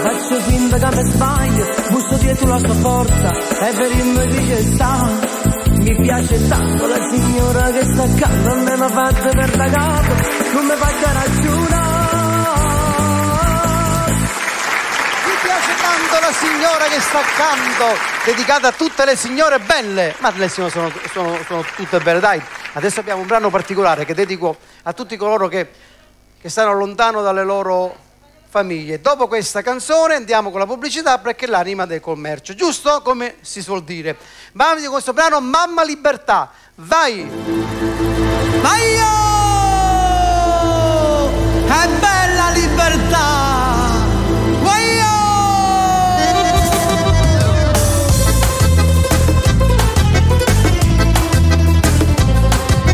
faccio finta che mi sbaglio, busso dietro la sua porta e per il mio dice sta. Mi piace tanto la signora che sta accanto, non mi faccio per da capo, non mi faccio ragionare. Mi piace tanto la signora che sta accanto, dedicata a tutte le signore belle, ma le signore sono tutte belle, dai. Adesso abbiamo un brano particolare che dedico a tutti coloro che stanno lontano dalle loro famiglie. Dopo questa canzone andiamo con la pubblicità perché è l'anima del commercio, giusto? Come si suol dire. Vamos con questo brano Mamma Libertà. Vai! Vai! È bella libertà!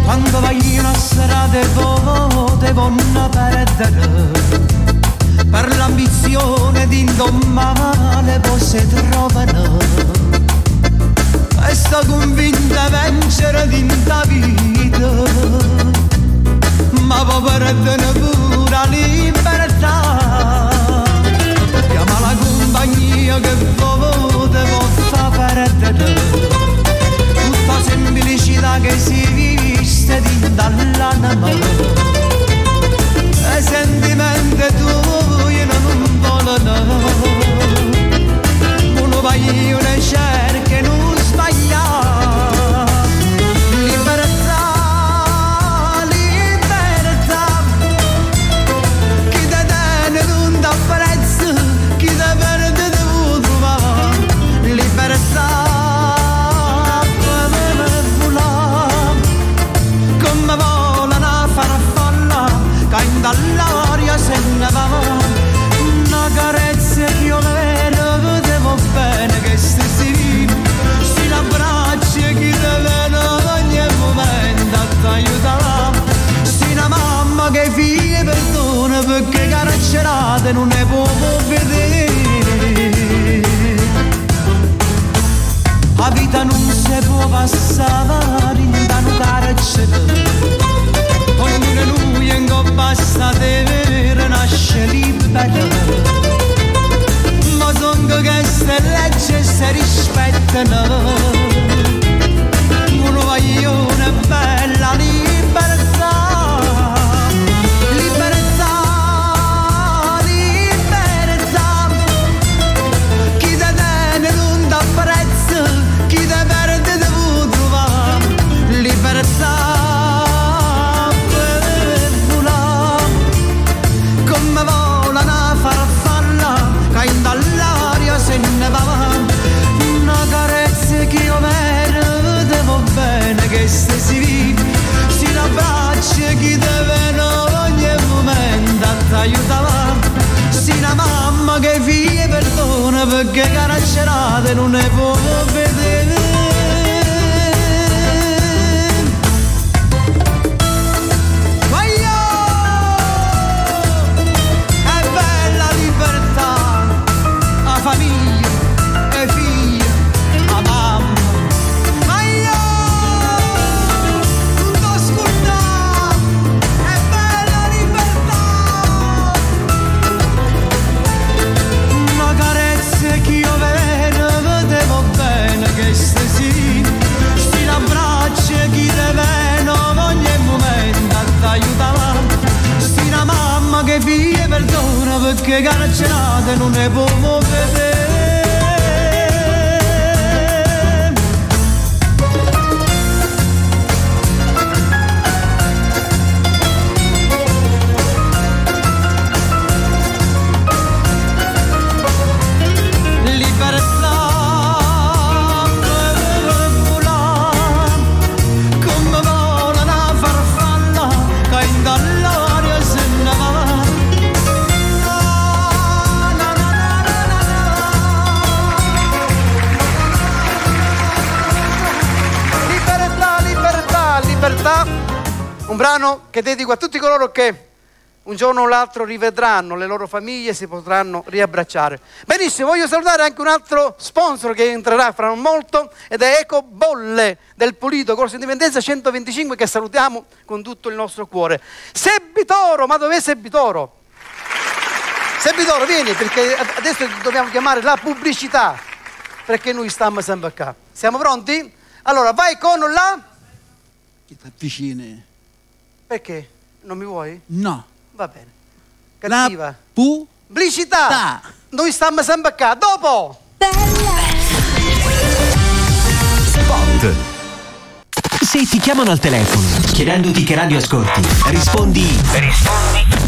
Quando vai una serata devo non perdere, per l'ambizione di indommare poi si trovano, e sto convinta a vincere di inta vita, ma poi perdere pure la libertà. Chiama la compagnia che devo far perdere tutta semplicità che si viste di dall'anima, e sentimenti tuoi non volano, uno vai una cerca e non sbaglia. Libertà, libertà, chi te tiene non dà prezzo, chi te perde devo trovare. Libertà, come volano a farfalla, cain dall'aria se ne va. Una carezza che io vero vedevo bene che stessi vivo, si l'abbraccia chi te viene ogni momento a t'aiutare. Si una mamma che figlia perdona perché carcerate non ne può vedere. La vita non si può passare in tanto carcere, ognuno di noi in basta deve nasce libero, ma sono che queste leggi si rispettano. Uno voglio bella libertà, libertà, libertà, chi te tiene non dà prezzo, chi te perde devo trovare. Libertà, come volano a farfalla, cain dall'aria se ne va. Una carezza che io vedevo bene che stessi vivo, si l'abbraccia chi deve ogni momento a t'aiutare. Si una mamma che figlia perdona perché carcerate non ne può vedere. Famiglia e figlia, a mamma, ma io non t'ho ascoltato, è bella libertà. Una carezza che io vedevo bene che stessi, si l'abbraccia chi deve ogni momento a t'aiutare. Si una mamma che figlia perdona perché carcerate non ne può vedere. Libertà, come volano a farfalla, cain dall'aria se ne va. Libertà, un brano che dedico a tutti coloro che un giorno o l'altro rivedranno le loro famiglie e si potranno riabbracciare. Benissimo, voglio salutare anche un altro sponsor che entrerà fra non molto ed è Ecobolle del Pulito, Corso Indipendenza 125, che salutiamo con tutto il nostro cuore. Sebitoro, ma dov'è Sebitoro? Sebitoro, vieni, perché adesso dobbiamo chiamare la pubblicità, perché noi stiamo sempre qua. Siamo pronti? Allora, vai con la... Chi ti avvicini? Perché? Non mi vuoi? No. Va bene. Cattiva. La pubblicità. Noi stiamo sempre qua. Dopo! Spot. Se ti chiamano al telefono chiedendoti che radio ascolti, rispondi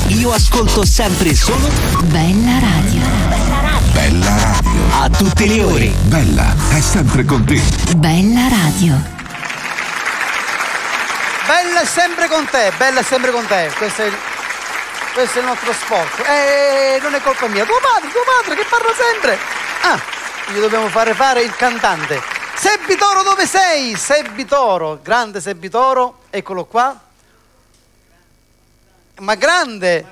io ascolto sempre solo Bella Radio. Bella Radio. A tutte le ore. Bella è sempre con te. Bella Radio. Bella è sempre con te, bella è sempre con te. Questo è il nostro sport. Non è colpa mia. Tuo padre che parla sempre. Gli dobbiamo fare il cantante. Sebitoro, dove sei? Sebitoro, grande Sebitoro, eccolo qua. Ma grande,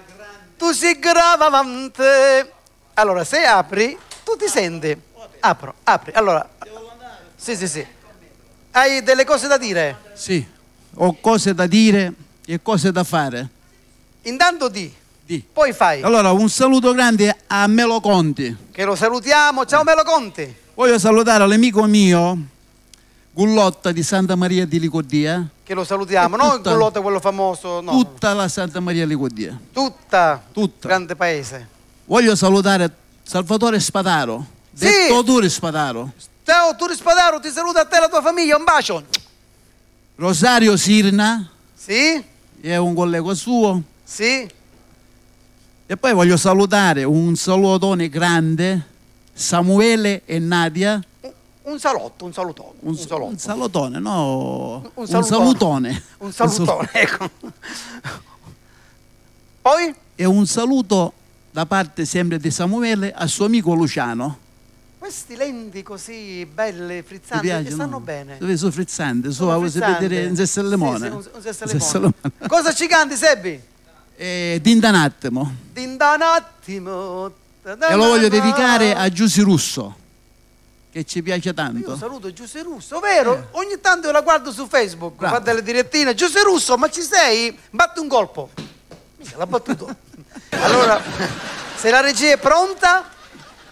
tu sei gravamente. Allora, se apri, tu ti senti. Apri. Allora, sì. Hai delle cose da dire? Sì, ho cose da dire e cose da fare. Intanto poi fai. Allora, un saluto grande a Melo Conti. Che lo salutiamo. Ciao Melo Conti. Voglio salutare l'amico mio Gullotta di Santa Maria di Licodia. Che lo salutiamo, no? Gullotta quello famoso, no. Tutta la Santa Maria Licodia. Tutta. Grande paese. Voglio salutare Salvatore Spadaro, detto Turi Spadaro. Ciao Turi Spadaro, ti saluta a te e la tua famiglia, un bacio. Rosario Sirna. Sì. È un collega suo. Sì. E poi voglio salutare un salutone grande, Samuele e Nadia. Un salutone. Un salutone, no? Un salutone. Un salutone, ecco. Poi? E un saluto da parte sempre di Samuele al suo amico Luciano. Questi lenti così belle, frizzanti, piace, che stanno no? bene. Sono frizzanti, si vedere un zeste limone. Sì, un zeste limone. Cosa ci canti, Sebbi? Dinda un attimo. Dinda un attimo. E lo voglio dedicare a Giussi Russo, che ci piace tanto. Io saluto Giussi Russo, vero? Ogni tanto io la guardo su Facebook, fa delle direttine. Giussi Russo, ma ci sei? Batti un colpo. Mica l'ha battuto. Allora, se la regia è pronta,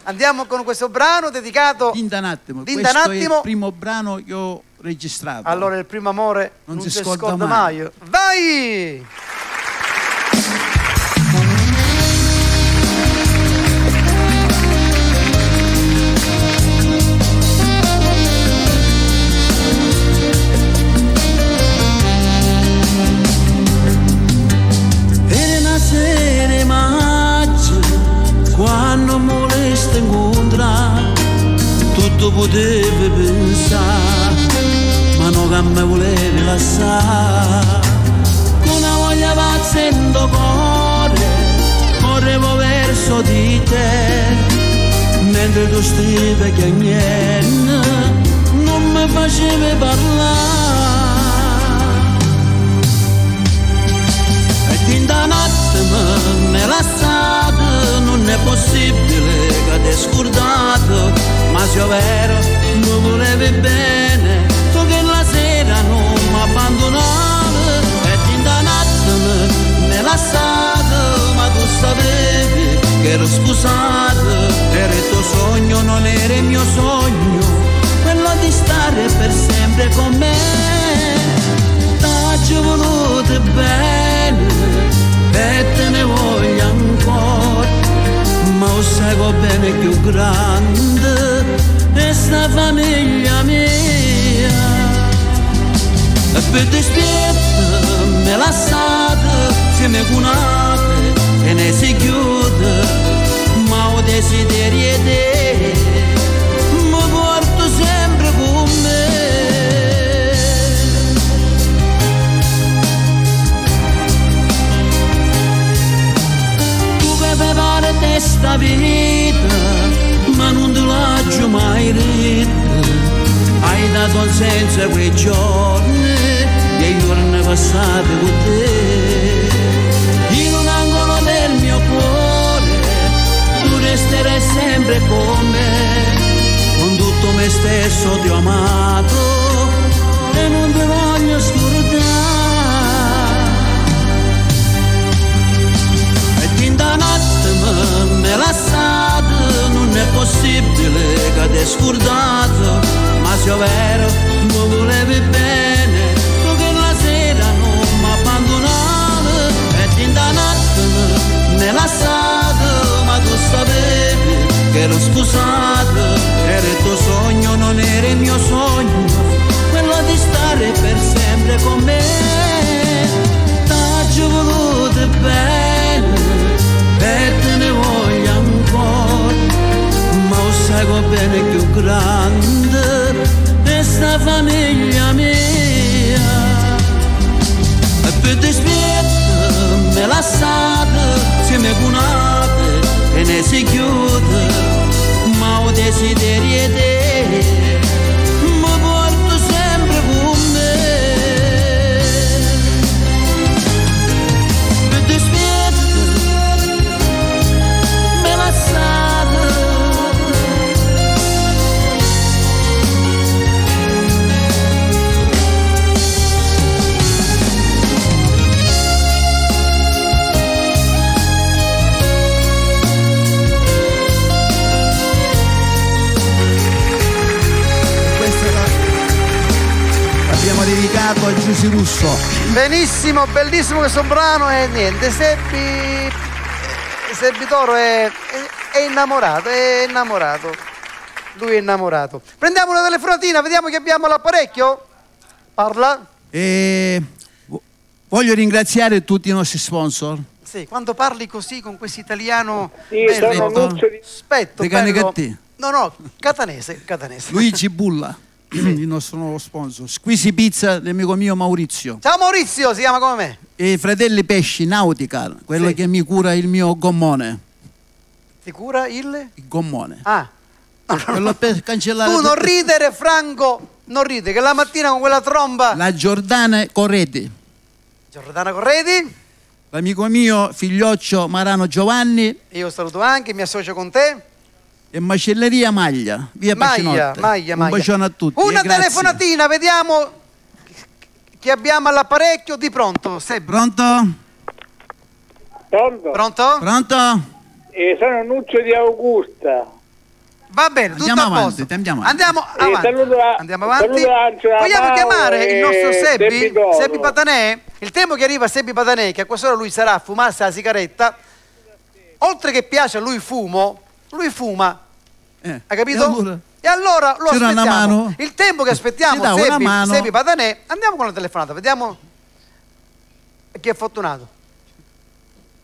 andiamo con questo brano dedicato. Dinda un attimo. Dinda un attimo. Questo è il primo brano che ho registrato. Allora, il primo amore non si scorda mai. Vai! Quando molesta incontrare, tutto potevi pensare, ma non che mi volevi lasciare. Con una voglia pazza in tuo cuore, correvo verso di te, mentre tu stavi chiagnendo, non mi facevi parlare. E tinta notte me lasciate, non è possibile che ti scordato, ma se è vero mi volevi bene, tu che la sera non mi abbandonavi. E tinta notte me lasciato, ma tu sapevi che ero scusato, era il tuo sogno, non era il mio sogno, quello di stare per sempre con me. T'ho voluto bene e te ne voglio ancora, ma lo sai bene più grande è sta famiglia mia. E per dispietto me lasciate, se mi conate e ne si chiude, ma ho desiderio di te, mi porto sempre con me. Parte sta vita, ma non te lascio mai retta. Hai dato un senso a quei giorni, e giorni passati con te. In un angolo del mio cuore, tu resterai sempre con me. Con tutto me stesso ti ho amato, e non ti voglio scordare. E tinta notte me facile che ti è scordato, ma se è vero mi volevi bene, tu che la sera non mi abbandonavi e ti indannate nella strada, ma tu sapevi che ero scusato, era il tuo sogno, non era il mio sogno, quello di stare per sempre con me. T'ho voluto bene e te ne voglio ancora, ma lo sai che bene più grande è sta famiglia mia. E più ti spiego me la state, siamo cunate e ne si chiude, ma ho desiderio di te. Dedicato a Giussi Russo. Benissimo, bellissimo questo brano e niente, Seppi Toro è innamorato, lui è innamorato. Prendiamo una telefonatina, vediamo che abbiamo all'apparecchio. Parla. Voglio ringraziare tutti i nostri sponsor. Sì, quando parli così con questo italiano Aspetta, no, catanese. Luigi Bulla. Il nostro nuovo sponsor. Squisi Pizza, l'amico mio Maurizio. Ciao Maurizio, si chiama come me. E Fratelli Pesci Nautical, quello che mi cura il mio gommone. Ti cura il gommone. Ah. Quello per cancellare. Tu non ridere, Franco, non ride, che la mattina con quella tromba. La Giordana Corredi. L'amico mio figlioccio Marano Giovanni. Io saluto anche, mi associo con te. E Macelleria Maglia, via Pacinotte. Maglia. Un bacione a tutti. Una telefonatina, vediamo chi abbiamo all'apparecchio di pronto. Pronto? Pronto? Sono Nuccio di Augusta. Va bene, tutto a posto. Andiamo avanti. Vogliamo chiamare il nostro Sebbi Patanè? Il tempo che arriva Sebbi Patanè, che a quest'ora lui sarà a fumarsi la sigaretta, oltre che piace a lui fuma. Hai capito? E allora lo aspettiamo. Il tempo che aspettiamo Sebbi Patanè, andiamo con la telefonata, vediamo chi è fortunato.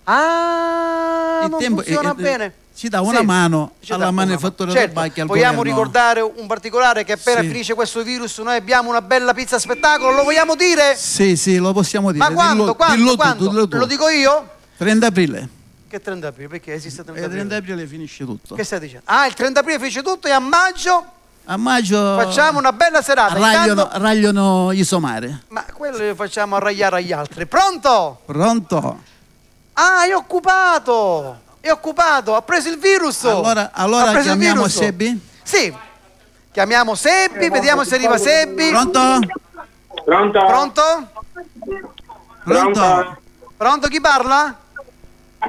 Non funziona bene. Ci dà una mano alla manifattura del Bacchi al vogliamo governo. Ricordare un particolare che appena finisce questo virus noi abbiamo una bella pizza spettacolo, lo vogliamo dire? Sì, lo possiamo dire. Ma quando? Lo dico io? 30 aprile. Che 30 aprile? Perché esiste 30 aprile? Il 30 aprile finisce tutto. Che stai dicendo? Il 30 aprile finisce tutto e a maggio facciamo una bella serata. Ragliono i somari. Ma quello lo facciamo arragliare agli altri. Pronto? È occupato. Ha preso il virus. Allora chiamiamo Sebbi? Sì. Chiamiamo Sebbi, vediamo se arriva Sebbi. Pronto, chi parla?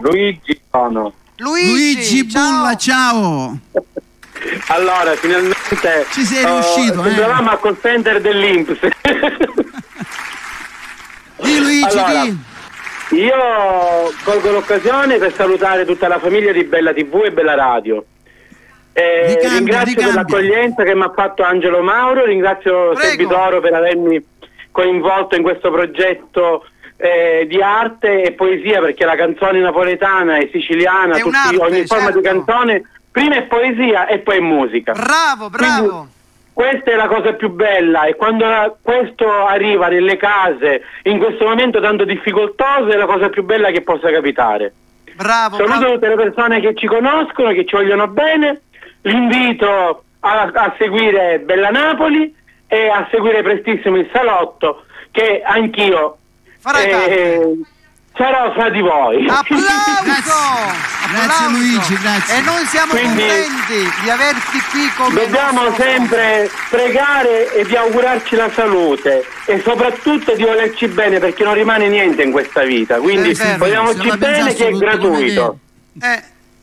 Luigi sono. Luigi Bulla, ciao. Allora, finalmente ci sei riuscito. Sembravamo al call center dell'Inps. Luigi, io colgo l'occasione per salutare tutta la famiglia di Bella TV e Bella Radio. Ringrazio per l'accoglienza che mi ha fatto Angelo Mauro, ringrazio Sebbi Toro per avermi coinvolto in questo progetto di arte e poesia, perché la canzone napoletana e siciliana, ogni forma di canzone prima è poesia e poi è musica. Bravo. Quindi, questa è la cosa più bella, e quando questo arriva nelle case in questo momento tanto difficoltoso è la cosa più bella che possa capitare. Saluto tutte le persone che ci conoscono, che ci vogliono bene, l'invito a seguire Bella Napoli e a seguire prestissimo il Salotto, che anch'io sarò fra di voi. Grazie Luigi, grazie. E noi siamo contenti di averti qui come dobbiamo sempre pregare e di augurarci la salute e soprattutto di volerci bene, perché non rimane niente in questa vita, quindi vogliamoci bene, che è gratuito.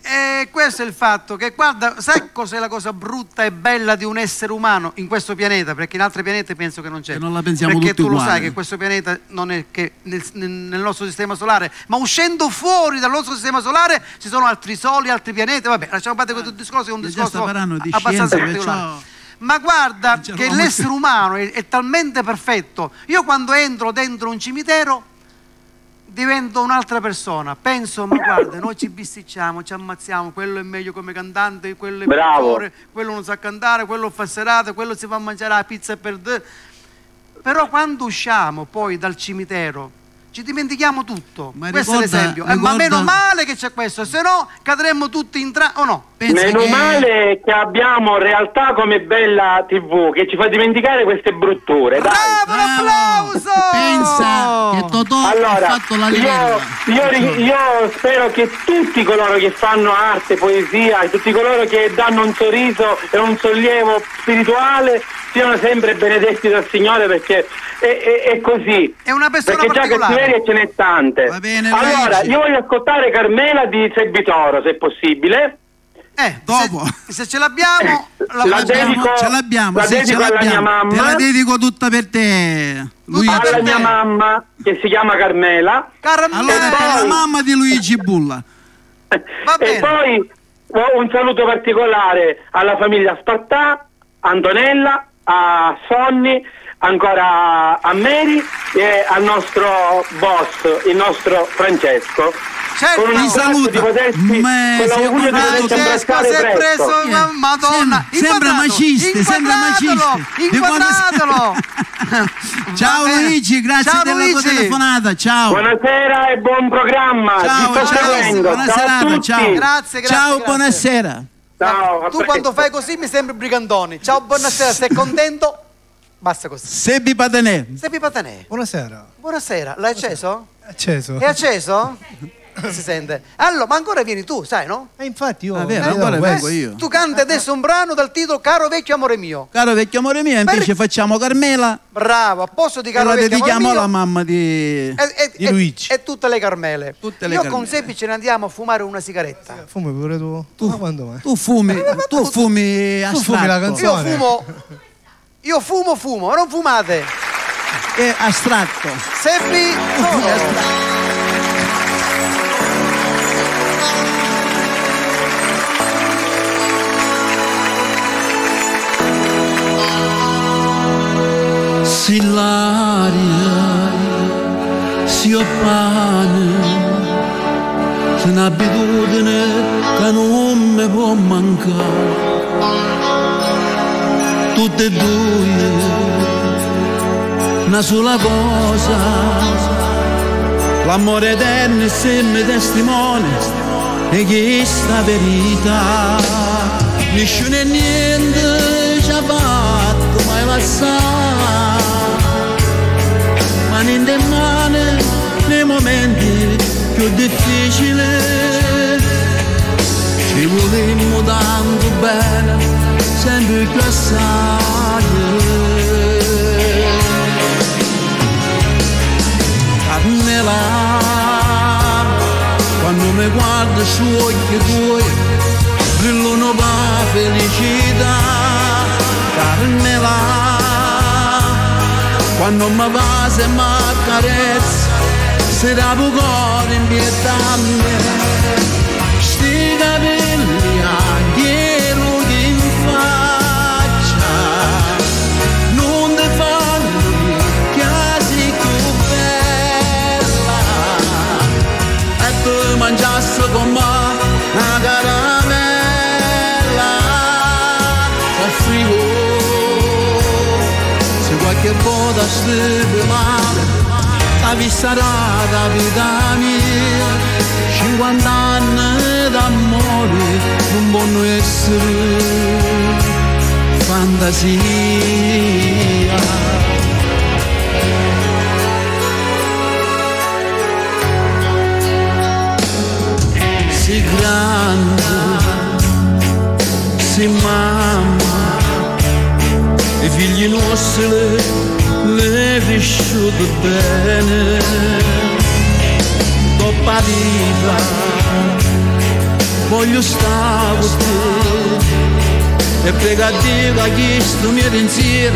E questo è il fatto che, guarda, sai cos'è la cosa brutta e bella di un essere umano in questo pianeta? Perché in altri pianeti penso che non c'è. Che non la pensiamo perché tutti tu lo uguali. sai che questo pianeta non è che nel nostro sistema solare, ma uscendo fuori dal nostro sistema solare ci sono altri soli, altri pianeti. Vabbè, lasciamo parte questo discorso, che è un discorso abbastanza particolare. Ma guarda che l'essere umano è talmente perfetto. Io quando entro dentro un cimitero divento un'altra persona, penso, ma guarda, noi ci bisticciamo, ci ammazziamo, quello è meglio come cantante, quello è peggiore, quello non sa cantare, quello fa serate, quello si fa mangiare la pizza per te. Però quando usciamo poi dal cimitero ci dimentichiamo tutto. Questo è l'esempio. Ma meno male che c'è questo, se no cadremmo tutti in o no? Meno male che abbiamo realtà come Bella TV che ci fa dimenticare queste brutture. Bravo, un applauso! Pensa che Totò ha fatto la io spero che tutti coloro che fanno arte, poesia, e tutti coloro che danno un sorriso e un sollievo spirituale siano sempre benedetti dal Signore, perché è così. È una persona perché già cattiveria ce n'è tante. Va bene, allora, io voglio ascoltare Carmela di Sebitoro, se è possibile. Dopo. Se ce l'abbiamo, la dedico, ce l'abbiamo, la dedico alla mia mamma. Te la dedico tutta per te. Alla mia mamma, che si chiama Carmela. Allora è la mamma di Luigi Bulla. E poi un saluto particolare alla famiglia Spartà, Antonella, a Sonny, ancora a Mary e al nostro boss, il nostro Francesco. Certo, ti saluto. Madonna, sembra maciste, inquadratelo. Ciao Luigi, grazie della tua telefonata. Ciao. Buonasera e buon programma. Buona serata, ciao. Grazie. Ciao, buonasera. Ciao, tu quando fai così mi sembri Brigantoni. Ciao, buonasera, sei contento? Basta così. Sebbi Patanè. Buonasera. Buonasera, l'hai acceso? Acceso. È acceso? Si sente. Allora, ma ancora vieni tu, sai, no? Infatti io ancora vengo io. Tu canti adesso un brano dal titolo Caro vecchio amore mio. Caro vecchio amore mio, invece facciamo Carmela. Bravo, a posto di Caro vecchio amore mio. La dedichiamo alla mamma di Luigi. E tutte le Carmele. Io con Sebbi ce ne andiamo a fumare una sigaretta. Fumi pure tu. Quando mai? Tu fumi astratto. Tu fumi la canzone. Io fumo, non fumate. È astratto. Sebbi, è astratto. Se l'aria si oppane, se un'abitudine che non mi può mancare, tutte e due, una sola cosa, l'amore eterno è sempre testimone di questa verità, nessuno e niente ci ha fatto mai passare. Niente male nei momenti più difficili, ci volemmo tanto bene, sempre più assai. Carmela, quando mi guardo sugli occhi tuoi, brillano la felicità. Carmela, quando mi va se mi accarezza, se da cuore in pietà a me, sti capelli anche rughi in faccia, non ti fanno chiasi più bella, e tu mangiassi con me una caramella, offrivo qualche volta steve male, la vista da vita mia, 50 anni d'amore non possono essere fantasia. Si grande, si mamma, i figli nostri le cresciuti bene, dopo la vita, voglio stare con te e prega a Dio che questo mio pensiero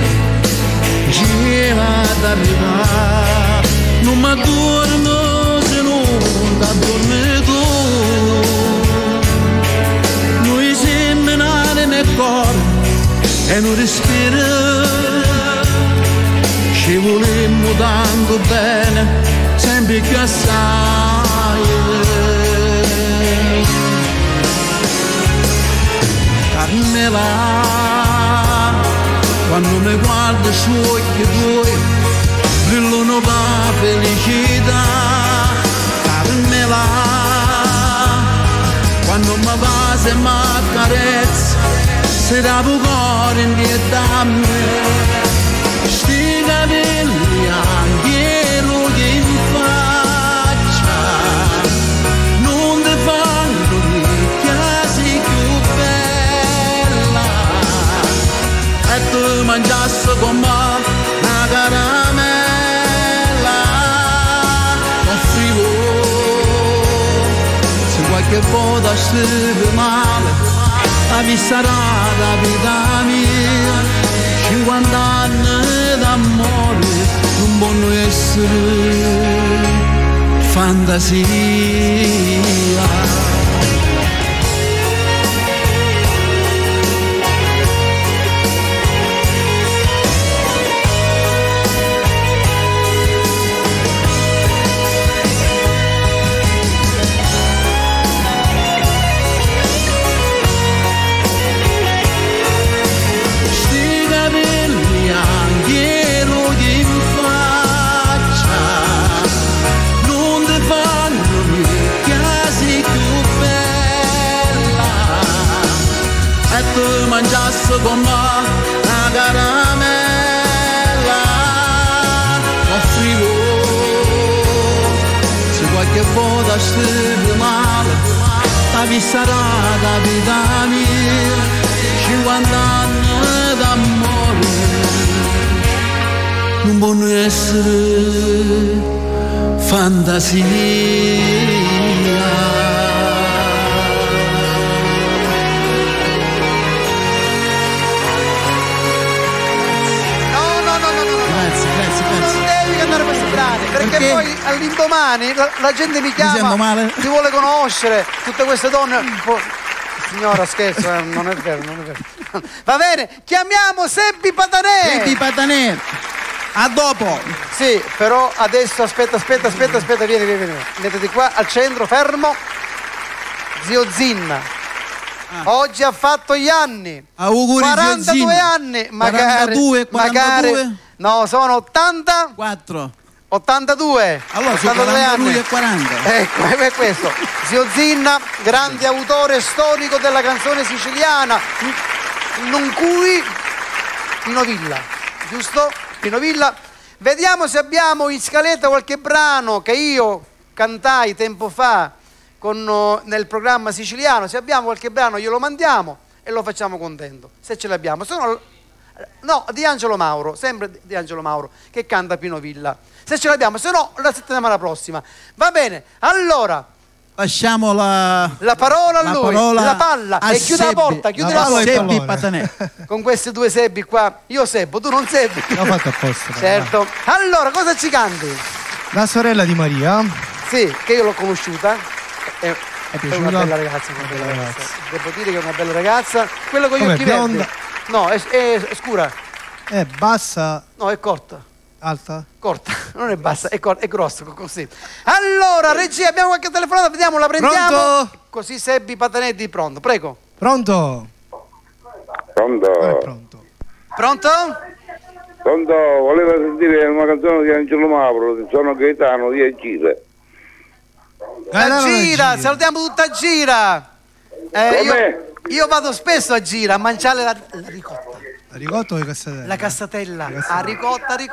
ci va ad arrivare. Non mi addormo se non t'addormi tu, noi seminare nel cuore e non respiro, ci volemmo tanto bene, sempre più assai. Carmela, quando mi guardo su occhi tuoi, brillano la felicità. Carmela, quando mi passa e mi accarezza, se da cuore indietro a me. Sti capelli anche rughe in faccia non ti fanno ricchia, sei più bella. E tu mangiassi con me una caramella, offrivo se qualche volta stai male, la vita sarà la vita mia. 50 anni d'amore non possono essere fantasia. Tu mangiassi con me una caramella, offrivo se qualche volta stai male, la vita sarà la vita mia. 50 anni d'amore non possono essere fantasia. Perché poi all'indomani la gente mi chiama, ti vuole conoscere, tutte queste donne. Signora, scherzo, non è vero, non è vero. Va bene, chiamiamo Sebbi Patanè. Sebbi Patanè, a dopo. Sì, però adesso aspetta, vieni. Mettiti qua al centro, fermo. Zio Zinna. Oggi ha fatto gli anni. Auguri, 42 zio Zinna. anni, magari. 42? No, sono 84. 82. Allora sono 82 anni. E 40. Ecco, è questo. Zio Zinna, grande autore storico della canzone siciliana, non cui Pino Villa, giusto? Pino Villa. Vediamo se abbiamo in scaletta qualche brano che io cantai tempo fa nel programma siciliano. Se abbiamo qualche brano glielo mandiamo e lo facciamo contento, se ce l'abbiamo. Se no, di Angelo Mauro, sempre di Angelo Mauro, che canta Pino Villa. Se ce l'abbiamo, se no la settimana prossima. Va bene, allora lasciamo la parola a lui, la palla, e chiude la porta, chiude la porta. Sebbi Patanè. Con questi due Sebbi qua, io Sebbo, tu non Sebbi. L'ho fatto apposta. Certo. Allora, cosa ci canti? La sorella di Maria. Sì, che io l'ho conosciuta. È piaciuta? una bella ragazza, Devo dire che è una bella ragazza. Quello con gli occhi verdi. No, è scura. È bassa. No, è corta. Alta? Corta, non è bassa, è grossa, così. Allora, regia, abbiamo qualche telefonata, vediamo, la prendiamo. Pronto? Così Sebbi Patanetti, pronto, prego. Pronto? Pronto? Pronto? Pronto, volevo sentire una canzone di Angelo Mauro, sono Gaetano di Agire. Gira, salutiamo tutta Gira. Io vado spesso a Gira a mangiare la ricotta. La ricotta o la cassatella? La cassatella. ricotta.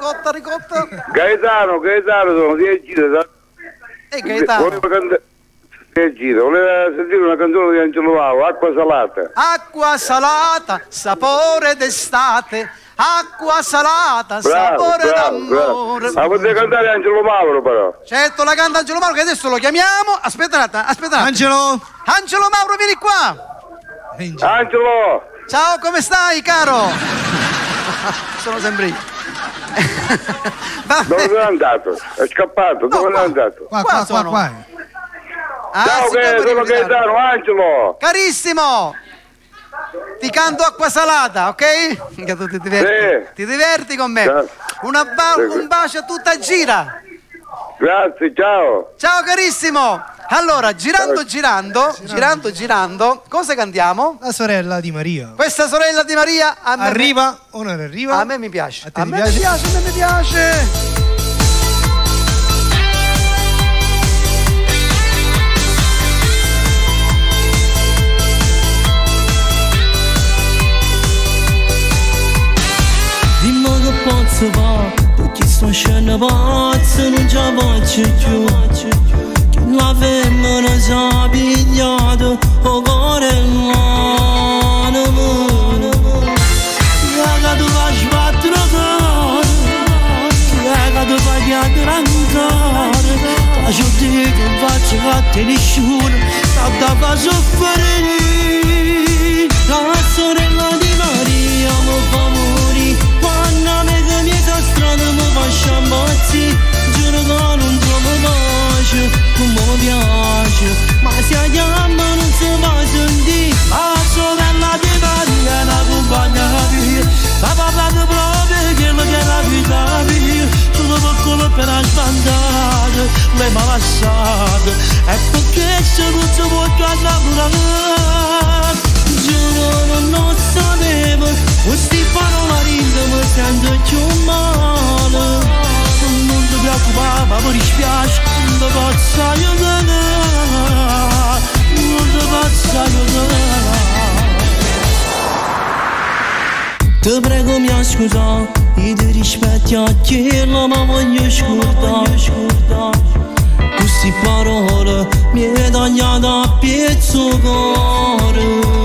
Gaetano, sono di Agire. Gaetano. Giro, voleva sentire una canzone di Angelo Mauro, Acqua salata. Acqua salata, sapore d'estate. Acqua salata, sapore d'amore. Ma potete cantare Angelo Mauro però. Certo, la canta Angelo Mauro, che adesso lo chiamiamo. Aspetta un attimo. Angelo! Angelo Mauro, vieni qua. Angelo! Ciao, come stai, caro? Sono sempre io. Dove sei andato? È scappato, dove sei andato? Qua. Ciao, sono Gaetano, Angelo! Carissimo! Ti canto Acqua salata, ok? Che tu ti diverti. Sì. Ti diverti con me. Ciao. Un bacio a tutta gira. Grazie, ciao. Ciao carissimo. Allora, girando, cosa cantiamo? La sorella di Maria. Questa sorella di Maria arriva o non arriva? A me mi piace. A me mi piace. Dimmi che posso fare, perché sto scena pazza non ce la faccio più. Che la femmina si è pigliata, o cuore l'anima. Che tu fai sbattere la cara, che tu fai chiedere ancora. Faccio te che faccio a te nessuno, da fa soffrire. La sorella di Maria mi fa morire. Quando me che mi sta strada mi faccio ammazzi. Giuro che non trovo pace, non mi piace. Ma se a chiama non si va a sentire. La sorella di Maria è una compagna mia. La parlato proprio quello che è la vita mia. Tutto piccolo per sbandare, lei mi ha lasciato. E perché se non si può innamorare. Giuro non sapevo, questi parolari mi sento più male. Non ti preoccupare, ma mi dispiace, non ti posso aiutare. Non ti posso aiutare. Ti prego mi scusa, io ti rispetti a chiederla ma voglio scordare. Queste parole mi hai tagliato a pezzo cuore.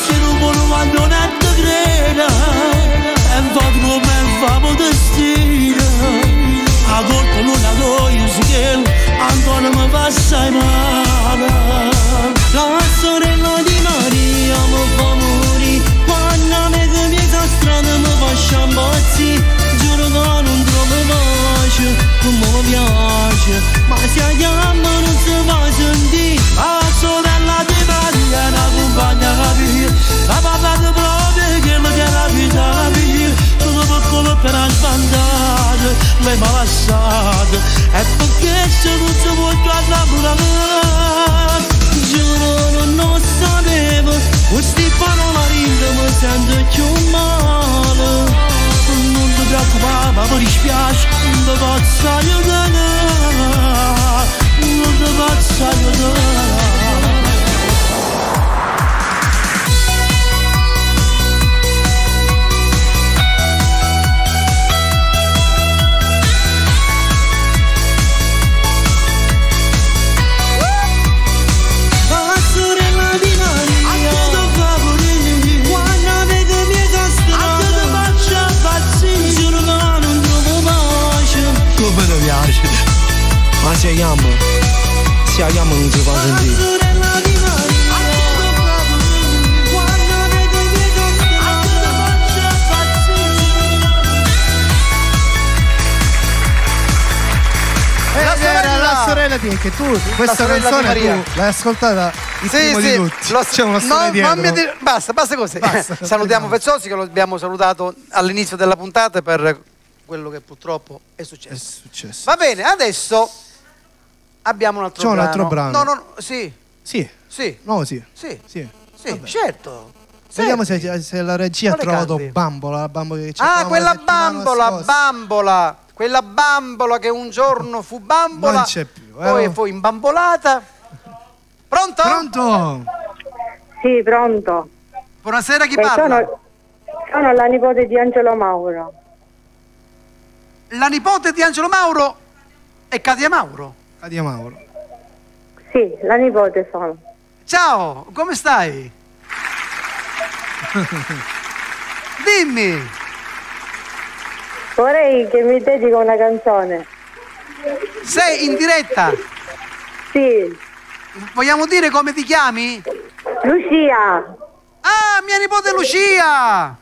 Se non volevo non è te creda, e fa come fa destino. A colpa non la voglio schiel, ancora mi fa assai male. La sorella di Maria mi fa morire. Quando me che mi sta strada mi faccio ammazzi. Giuro che non trovo pace, non mi piace. Ma se a chiama non si va a sentire. La sorella di Maria è una compagna mia. La parlato proprio quello che è la vita mia. Tutto piccolo per sbandare, lei mi ha lasciato. E perché se non si può innamorare. Giuro non sapevo, questi parolari mi sento più male. Non ti preoccupare, ma mi dispiace, non ti posso aiutare. Non ti posso aiutare. Ma se chiama non si fa sentire. La sorella di che tu questa canzone tu l'hai ascoltata il primo di tutti. C'è una storia dietro. Basta così. Salutiamo Vezzosi che lo abbiamo salutato all'inizio della puntata per quello che purtroppo è successo. Va bene, adesso abbiamo un altro brano. C'è un altro brano. No, sì. No, sì. Certo. Vediamo se la regia ha trovato Bambola, la bambola che c'è. Quella bambola che un giorno fu bambola. Non c'è più. Poi fu imbambolata. Pronto? Sì, pronto. Buonasera, chi parla? Sono la nipote di Angelo Mauro. La nipote di Angelo Mauro è Katia Mauro. Sì, la nipote sono. Ciao, come stai? Dimmi. Vorrei che mi dedichi una canzone. Sei in diretta? Sì. Vogliamo dire come ti chiami? Lucia. Ah, mia nipote Lucia!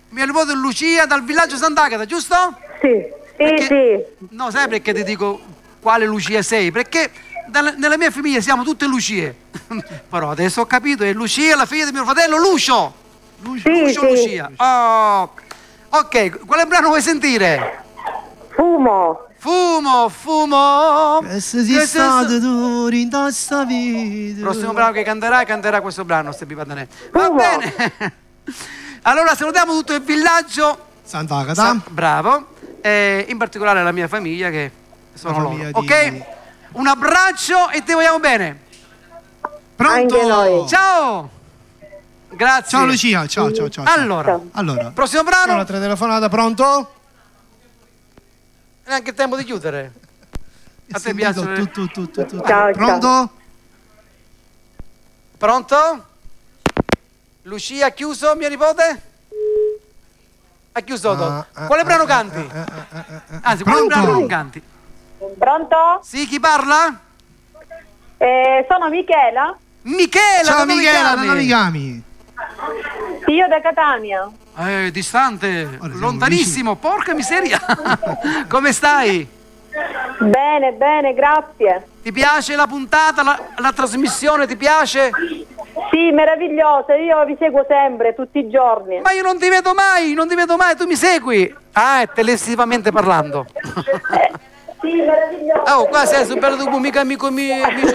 Mia nipote Lucia dal villaggio Sant'Agata, giusto? Sì, sì. No, sai perché ti dico quale Lucia sei? Perché nella mia famiglia siamo tutte Lucie. Però adesso ho capito, è Lucia, la figlia di mio fratello Lucio. Lucia. Oh. Ok, quale brano vuoi sentire? Fumo. Sei stato tu in questa vita. Il prossimo brano che canterà questo brano, Steppi Patanè. Va bene. Allora salutiamo tutto il villaggio Sant'Agata. Bravo. In particolare la mia famiglia che sono loro. Ok? Un abbraccio e ti vogliamo bene. Pronto? Anche noi. Ciao. Grazie. Ciao Lucia, ciao. Allora, prossimo brano. Un'altra telefonata, pronto? Neanche il tempo di chiudere. A te piace? Ciao. Pronto? Pronto? Lucia ha chiuso, mia nipote? Ha chiuso. Quale brano canti? Anzi, quale brano non canti? Pronto? Sì, chi parla? Sono Michela. Michela, ciao dove Michela, mi dove mi chiami? Io da Catania. Distante, lontanissimo, porca miseria. Come stai? Bene, grazie. Ti piace la puntata, la trasmissione, ti piace? Sì, meravigliosa, io vi seguo sempre, tutti i giorni. Ma io non ti vedo mai, tu mi segui? Ah, televisivamente parlando. Sì, meravigliosa. Oh, qua sei super tu, mica amico mio, più.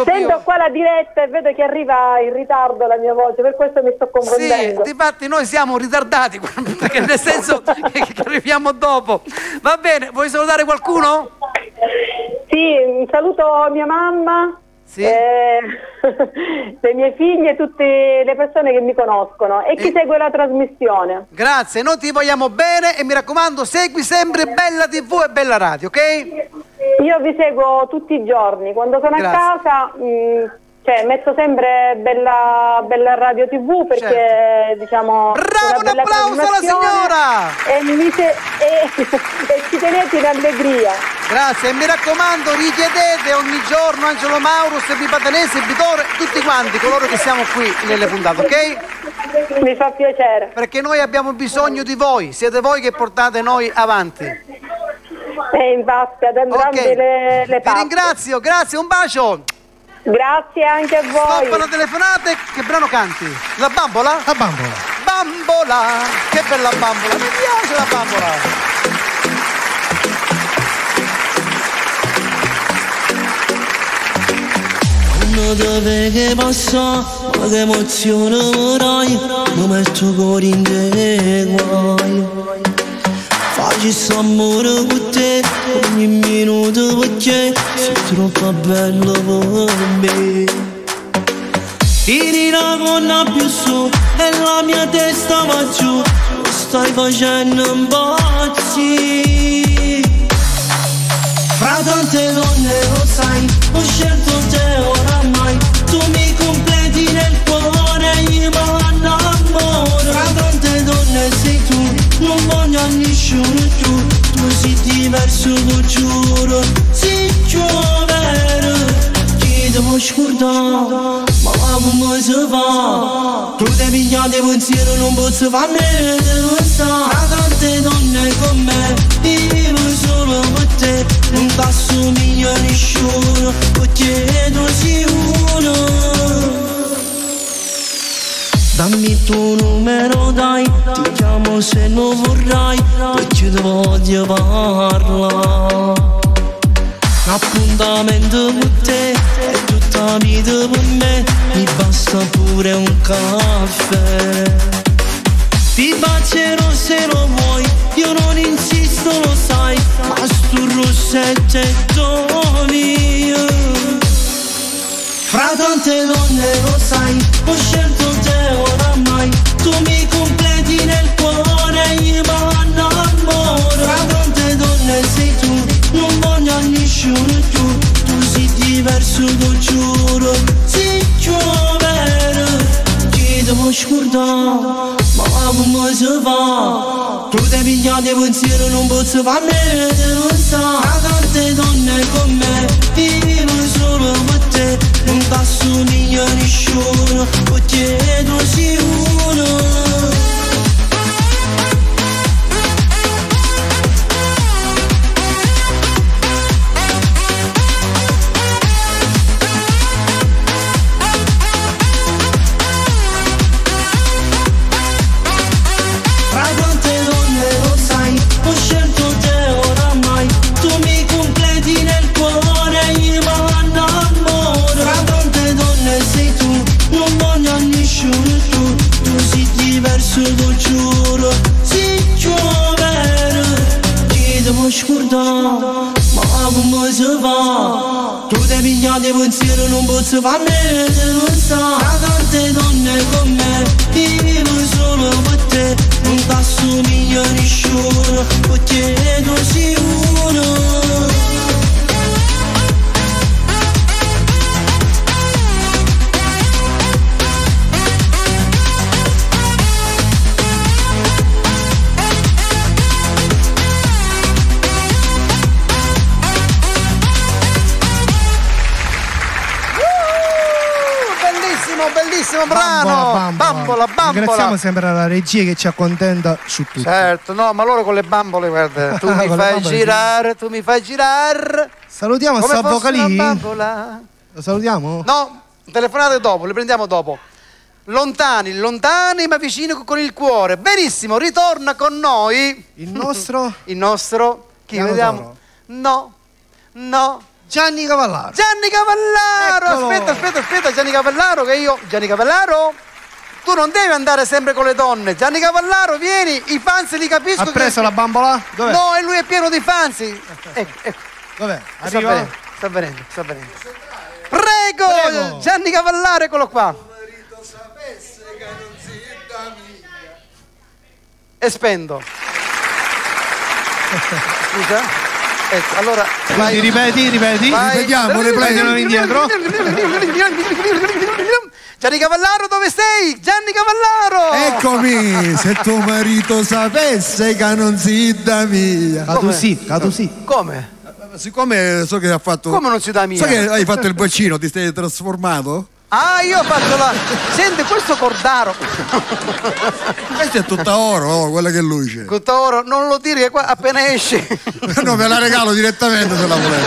Sento qua la diretta e vedo che arriva in ritardo la mia voce, per questo mi sto confondendo. Sì, infatti noi siamo ritardati, perché nel senso che arriviamo dopo. Va bene, vuoi salutare qualcuno? Sì, saluto mia mamma. Sì. Le mie figlie e tutte le persone che mi conoscono e chi segue la trasmissione. Grazie, noi ti vogliamo bene e mi raccomando segui sempre Bella TV e Bella Radio, ok? Io vi seguo tutti i giorni, quando sono a casa metto sempre Bella Radio TV perché diciamo bravo, un applauso alla signora e ci tenete in allegria. Grazie, e mi raccomando richiedete ogni giorno Angelo Mauro, Steppi Patanè, Sebitore, tutti quanti coloro che siamo qui nelle puntate, ok? Mi fa piacere perché noi abbiamo bisogno di voi, siete voi che portate noi avanti. Infatti ad entrambe le parti. Vi ringrazio, grazie, un bacio. Grazie anche a voi. Stop la telefonata, che brano canti? La bambola? La bambola. Bambola, che bella bambola, mi piace la bambola. Quando dove che passa, ma che emozione vorrai, mi metto cuore in te guai. Faccio amore con te ogni minuto perché sei troppo bello per me. Tiri la gonna più su e la mia testa va giù, mi stai facendo impazzire. Fra tante donne lo sai, ho scelto te oramai, tu mi completi nel cuore e io mi innamoro. Fra tante donne sei tu, non voglio a nessuno più, tu sei diverso, lo giuro, sei vero. Chi devo scordare, ma come si fa? Tu devi pigliare pensiero, non posso farne, devo stare. Fra tante donne con me, vivo solo per te, non ti assomiglio a nessuno, perché tu sei uno. Dammi il tuo numero dai, ti chiamo se non vorrai, perché ti voglio parlare. Un appuntamento con te è tutta la vita per me, mi basta pure un caffè. Ti bacerò se lo vuoi, io non insisto lo sai, ma sto rossetto è tutto mio. Fra tante donne lo sai, ho scelto te oramai, tu mi completi nel cuore e io mi innamoro. Fra tante donne sei tu, non voglio a nessuno più, tu sei diverso. diverso, lo giuro, si giovere, chi devo scordare, ma come si fa? Tu devi pigliare pensiero, non posso farne, non sa, tante donne con me, vivo solo per te, non ti assomiglia a nessuno, perché tu sei uno. Lo giuro, si giovere, chi devo scordare, ma come si fa? Tu devi pigliare pensiero, non posso farne, non sa, tante donne con me, vivo solo per te, non ti assomiglia a nessuno, perché tu sei uno. Bellissimo brano, bambola. Ringraziamo sempre la regia che ci accontenta su tutto. Certo, no, ma loro con le bambole, guarda, tu mi fai girare. Salutiamo sta vocalì. Lo salutiamo? No, telefonate dopo, le prendiamo dopo. Lontani, ma vicino con il cuore. Benissimo, ritorna con noi. Il nostro? Chi vediamo? No. Gianni Cavallaro. Eccolo. Aspetta, Gianni Cavallaro, Gianni Cavallaro, tu non devi andare sempre con le donne. Gianni Cavallaro, vieni, i fans li capisco. Ha preso la bambola? Dov'è? No, e lui è pieno di fans. Ecco. Dov'è? Arriva? Sta venendo. Prego, Gianni Cavallaro, eccolo qua. E spendo. Scusa? Ecco, allora vai. Ripeti. Ripetiamo, ripetiamo indietro. Gianni Cavallaro, dove sei? Gianni Cavallaro! Eccomi, se tuo marito sapesse che non si da mia. Tu sì. Come? Siccome so che ha fatto. Come non si da mia? So che hai fatto il bacino, ti sei trasformato? Ah, io ho fatto la. Senti, questo cordaro. Questo è tutta oro, quella che luce. Tutta oro, non lo dire che qua appena esce. No, me la regalo direttamente se la volete.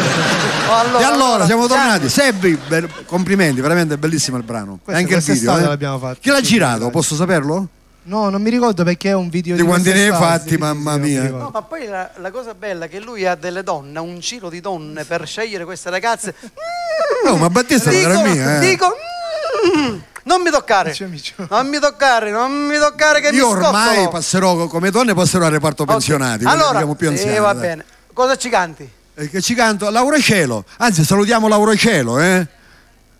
E allora siamo tornati. Sebbi, complimenti, veramente bellissimo il brano. Anche il video. L'abbiamo fatto. Chi l'ha girato? Posso saperlo? No, non mi ricordo perché è un video di quanti ne hai fatti, mamma mia. No, ma poi la cosa bella è che lui ha delle donne, ha un giro di donne per scegliere queste ragazze. No, ma Battista non era mia. Dico, non mi toccare che io mi ormai passerò come donne, passerò al reparto pensionati. Allora, più anziani, va bene. Cosa ci canti? Che ci canto Laura Cielo. Anzi, salutiamo Laura Cielo,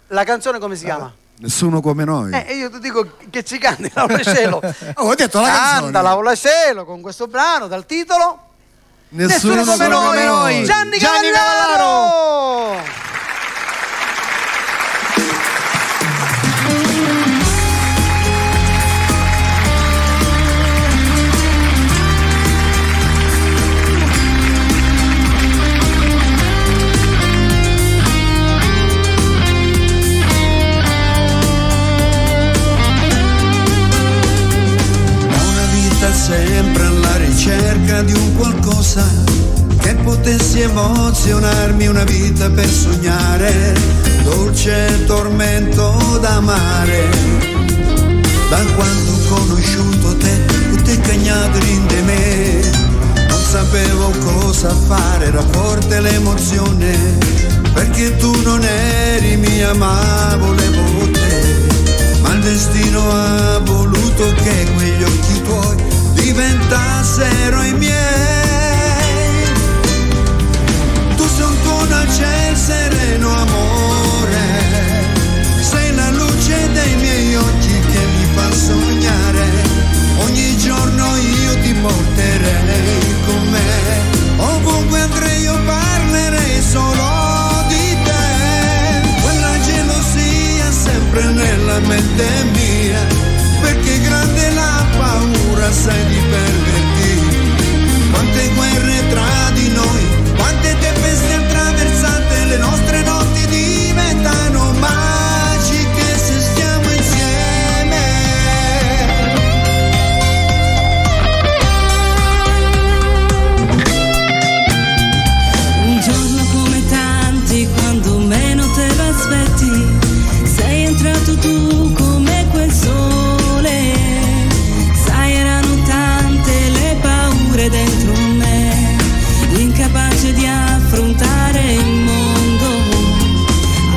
La canzone come si chiama? Nessuno come noi. Io ti dico che ci canti Laura Cielo. Ho detto la canzone. Canta Laura Cielo con questo brano dal titolo Nessuno come noi. Gianni Cavallaro. Sempre alla ricerca di un qualcosa che potesse emozionarmi, una vita per sognare, dolce tormento d'amare. Da quando ho conosciuto te, tutti i cagnati in di me, non sapevo cosa fare, era forte l'emozione, perché tu non eri mia ma volevo te, ma il destino ha voluto che quegli occhi tuoi diventassero i miei. Tu sei un tuono al cielo sereno amore, sei la luce dei miei occhi che mi fa sognare, ogni giorno io ti porterei con me, ovunque andrei io parlerei solo di te. mente mia, perché grande è la paura, sai, di perderti. Quante guerre tra di noi, quante tempeste attraversate, le nostre notti diventano magiche se stiamo insieme. Un giorno come tanti, quando meno te l'aspetti, sei entrato tu come quel sole. Sai, erano tante le paure dentro me, incapace di affrontare il mondo.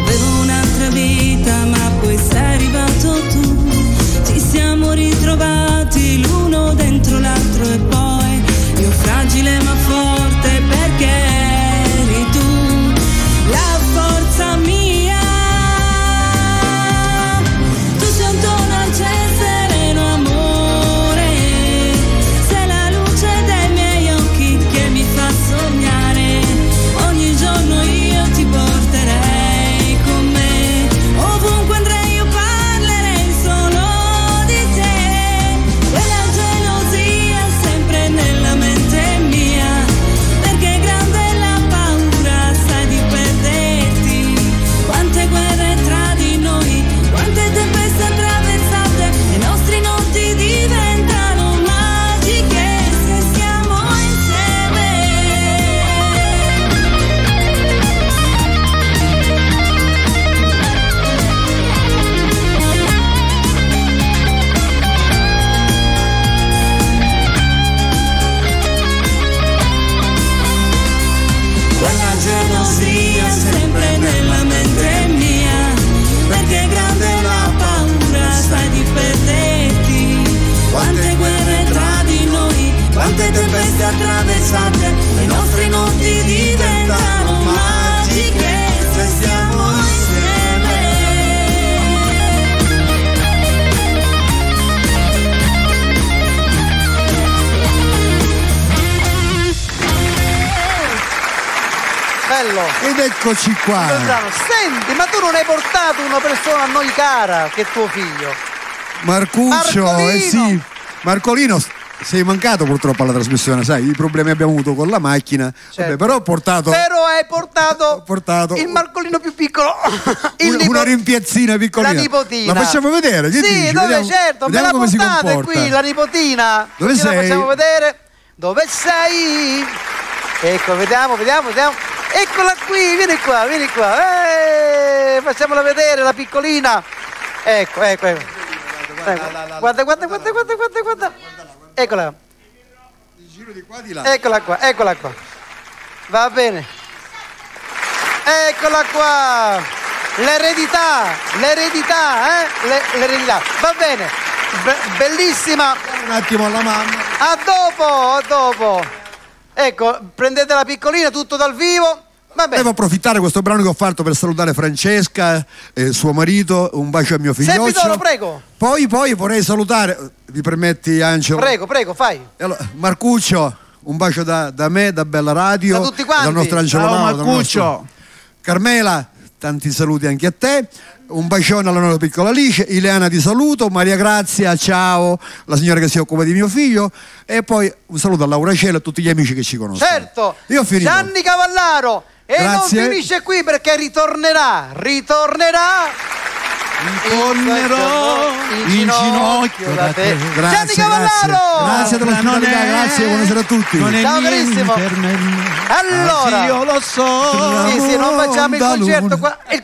Avevo un'altra vita, ma poi sei arrivato tu. Ci siamo ritrovati l'uno dentro l'altro e poi io fragile ma forte, perché eri tu la forza mia. Tu sei un dolce sereno amore, sei la luce dei miei occhi che mi fa sognare. Ogni giorno io ti porterei con me, ovunque andrei io parlerei solo di te. Quella gelosia sempre nella mente mia, perché grande è la paura, sai, di perderti. Quante guerre tra di noi, quante tempeste attraversate, le nostre notti diventano magiche se stiamo insieme. Quella gelosia sempre nella mente mia, perché grande è la paura, sai, di perderti. Quante guerre tra di noi, quante tempeste attraversate, le nostre notti diventano magiche se stiamo insieme. Bello. Ed eccoci qua. Senti, ma tu non hai portato una persona a noi cara che è tuo figlio? Marcuccio, Marcolino. sì. Marcolino, sei mancato purtroppo alla trasmissione, sai, i problemi abbiamo avuto con la macchina. Vabbè, però ho portato. Però hai portato il Marcolino più piccolo. Una rimpiazzina piccolina. La nipotina. La facciamo vedere? Che sì, dici? dove Vediamo, certo, me vediamo la come si portate comporta. qui, la nipotina. Dove Così sei? La facciamo vedere. Dove sei? Ecco, vediamo. Eccola qui, vieni qua. Facciamola vedere, la piccolina. Ecco. Guarda. Eccola. Giro di qua, di là. Eccola qua. Va bene. Eccola qua. L'eredità. Va bene. Bellissima. Un attimo alla mamma. A dopo. Ecco, prendete la piccolina, tutto dal vivo. Vabbè. Devo approfittare questo brano che ho fatto per salutare Francesca e suo marito, un bacio a mio figlioccio. Sempitoro, prego. Poi vorrei salutare, mi permetti Angelo? Prego, fai. Allora, Marcuccio, un bacio da me, da Bella Radio, da tutti quanti. dal nostro Angelo Ciao Mauro, Marcuccio. Carmela, tanti saluti anche a te. Un bacione alla nostra piccola Alice. Ileana ti saluto, Maria Grazia, ciao, la signora che si occupa di mio figlio, e poi un saluto a Laura Cielo e a tutti gli amici che ci conoscono. Certo. Io ho finito. Gianni Cavallaro. E Grazie. non finisce qui, perché ritornerà in ginocchio da te. Gianni Cavallaro. Grazie dell'ospitalità, grazie, buonasera a tutti. Ciao carissimo. Allora, io lo so. sì, non facciamo il concerto qua. Il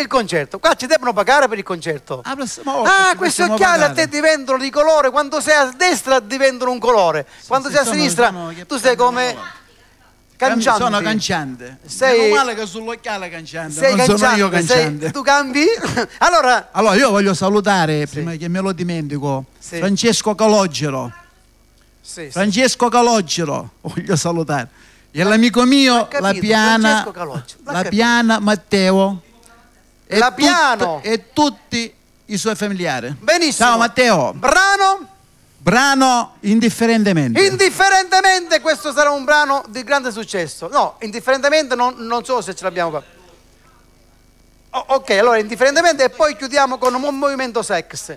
concerto. Qua ci devono pagare per il concerto. Questi occhiali a te diventano di colore. Quando sei a destra diventano un colore. Quando sei a sinistra tu sei come canciante. Sono canciante. Sei male che sull'occhiale canciante. Sei non canciante, sono io canciante. tu cambi? Allora io voglio salutare, prima che me lo dimentico, Francesco Calogero. Francesco Calogero, voglio salutare. E l'amico mio, la Piana Matteo. E tutti i suoi familiari. Benissimo. Ciao Matteo. Brano Indifferentemente. Indifferentemente, questo sarà un brano di grande successo. No, indifferentemente non so se ce l'abbiamo qua. Ok, allora indifferentemente e poi chiudiamo con un movimento sex.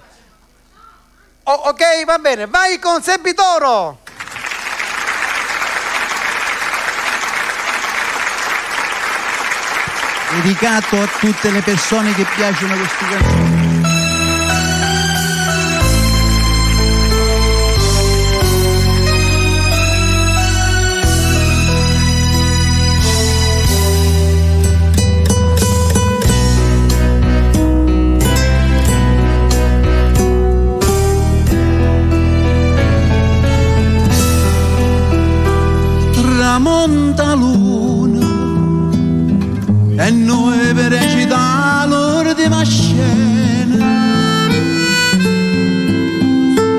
Ok, va bene, vai con Sebbi Toro. Dedicato a tutte le persone che piacciono questi canzoni. Tramonta luna e noi per recitare l'ultima scena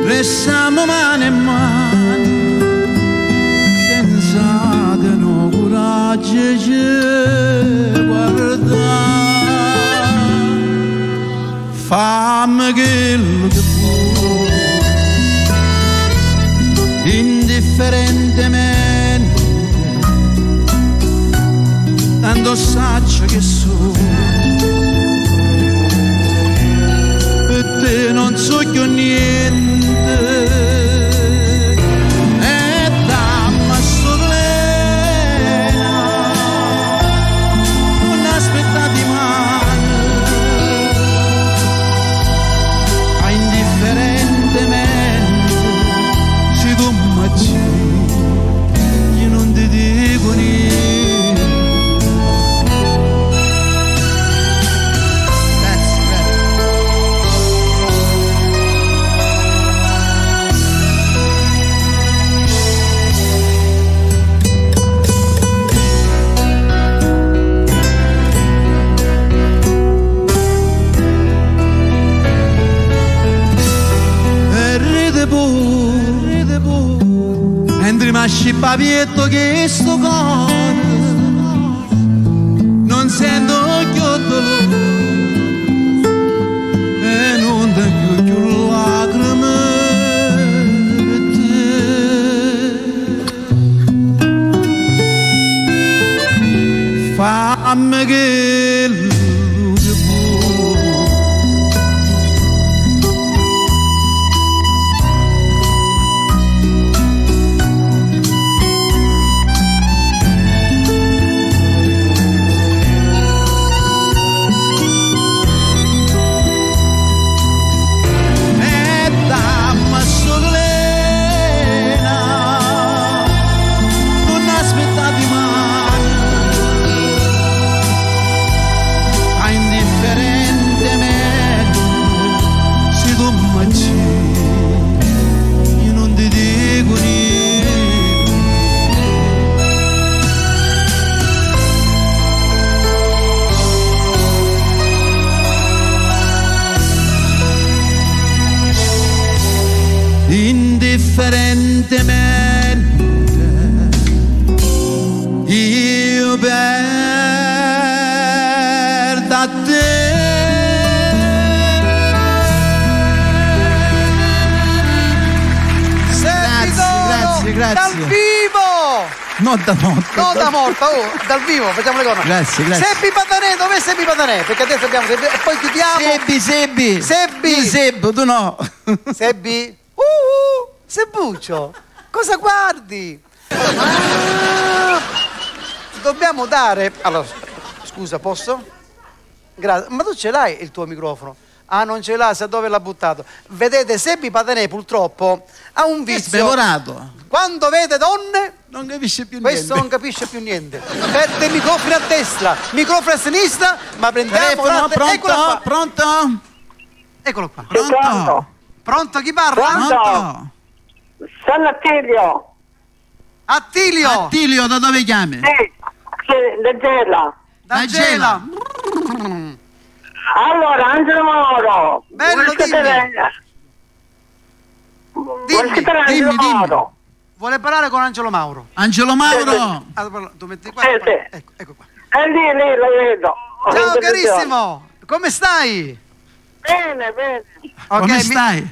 restiamo mano in mano senza che no coraggio ci guardare. Fammi quello che vuoi indifferentemente, tanto saggio che sono, per te non so più niente, e dammi solena, non aspettati mai, ma indifferentemente, se tu mi dici, io non ti dico niente. Mentre mi scippa pietto che sto cuore non sento più dolore e non tengo più lacrime per te. Fammi quello che vuoi, io non ti dico niente. Indifferentemente io perdo a te. Grazie. Dal vivo! Non da morto. Non da morto, dal vivo, facciamo le cose. Grazie. Sebbi Patanè, dov'è Sebbi Patanè? Perché adesso abbiamo Sebbi e poi chiudiamo. Sebbi. Io Sebbo, tu no. Sebbi? Sebbuccio, cosa guardi? Dobbiamo dare... Allora, scusa, posso? Grazie. Ma tu ce l'hai il tuo microfono? Ah, non ce l'ha, sa dove l'ha buttato. Vedete, Sebbi Patanè purtroppo ha un vizio. È smemorato. Quando vede donne non capisce più niente. Questo non capisce più niente. Perde microfono a destra, microfono a sinistra, ma prendiamo Pronto? Pronto? Eccolo qua. Pronto? Pronto, chi parla? Pronto? Sono Attilio. Attilio, da dove chiami? Da Gela. Da Gela. Allora, Angelo Mauro. Bello, dimmi. Vuole parlare con Angelo Mauro. Angelo Mauro? Allora, tu metti qua. Ecco qua. Lì, lo vedo. Ciao carissimo, come stai? Bene. Okay, come stai?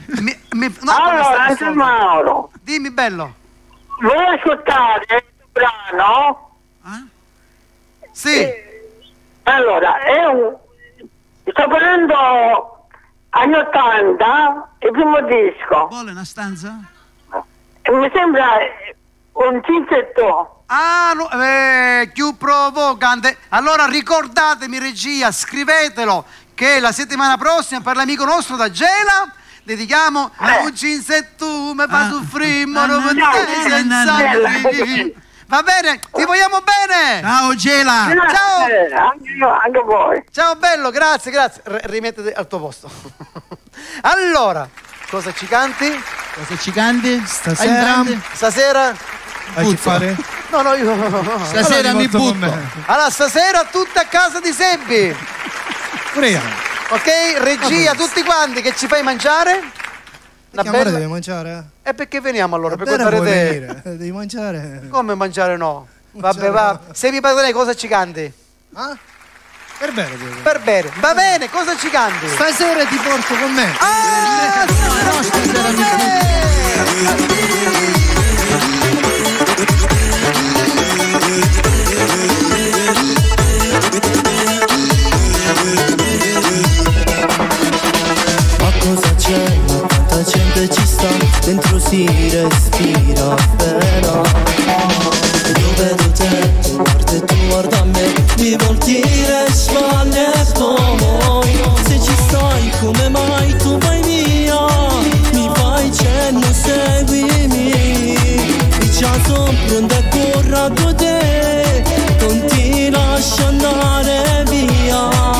Allora, Angelo Mauro. Dimmi, bello. Vuoi ascoltare il brano? Sì. Allora, è un sto prendendo anni 80, il primo disco. Vuole una stanza? Mi sembra un cinzetto. Ah, no, più provocante. Allora ricordatemi, regia, scrivetelo che la settimana prossima per l'amico nostro da Gela dedichiamo un cinzetto mi fa soffrire, senza. Va bene, ti vogliamo bene. Ciao Gela. Ciao. Anche voi. Ciao bello, grazie, grazie. Rimettete al tuo posto. Allora, cosa ci canti? Cosa ci canti? Stasera? Vai fare? No, io stasera mi butto. Allora, stasera tutta a casa di Sebbi. Pure io. Ok, regia, tutti quanti, che ci fai mangiare? Una bella... bella... devi mangiare? E perché veniamo allora? Per guardare te? Devi mangiare. Come mangiare no? Vabbè, va. Sebbi Padrone, cosa ci canti? Ah? Per bene. Per bene. Va bene, cosa ci canti? Stasera ti porto con me. Ah, stasera mi Ma cosa c'è? Ma tanta gente ci sta, dentro si respira appena. Io vedo te, tu guardi e tu guarda me, mi volti le spalle e poi se ci stai come mai tu vai via, mi fai cenno seguimi, diciamo prende e corra con te, non ti lascio andare via.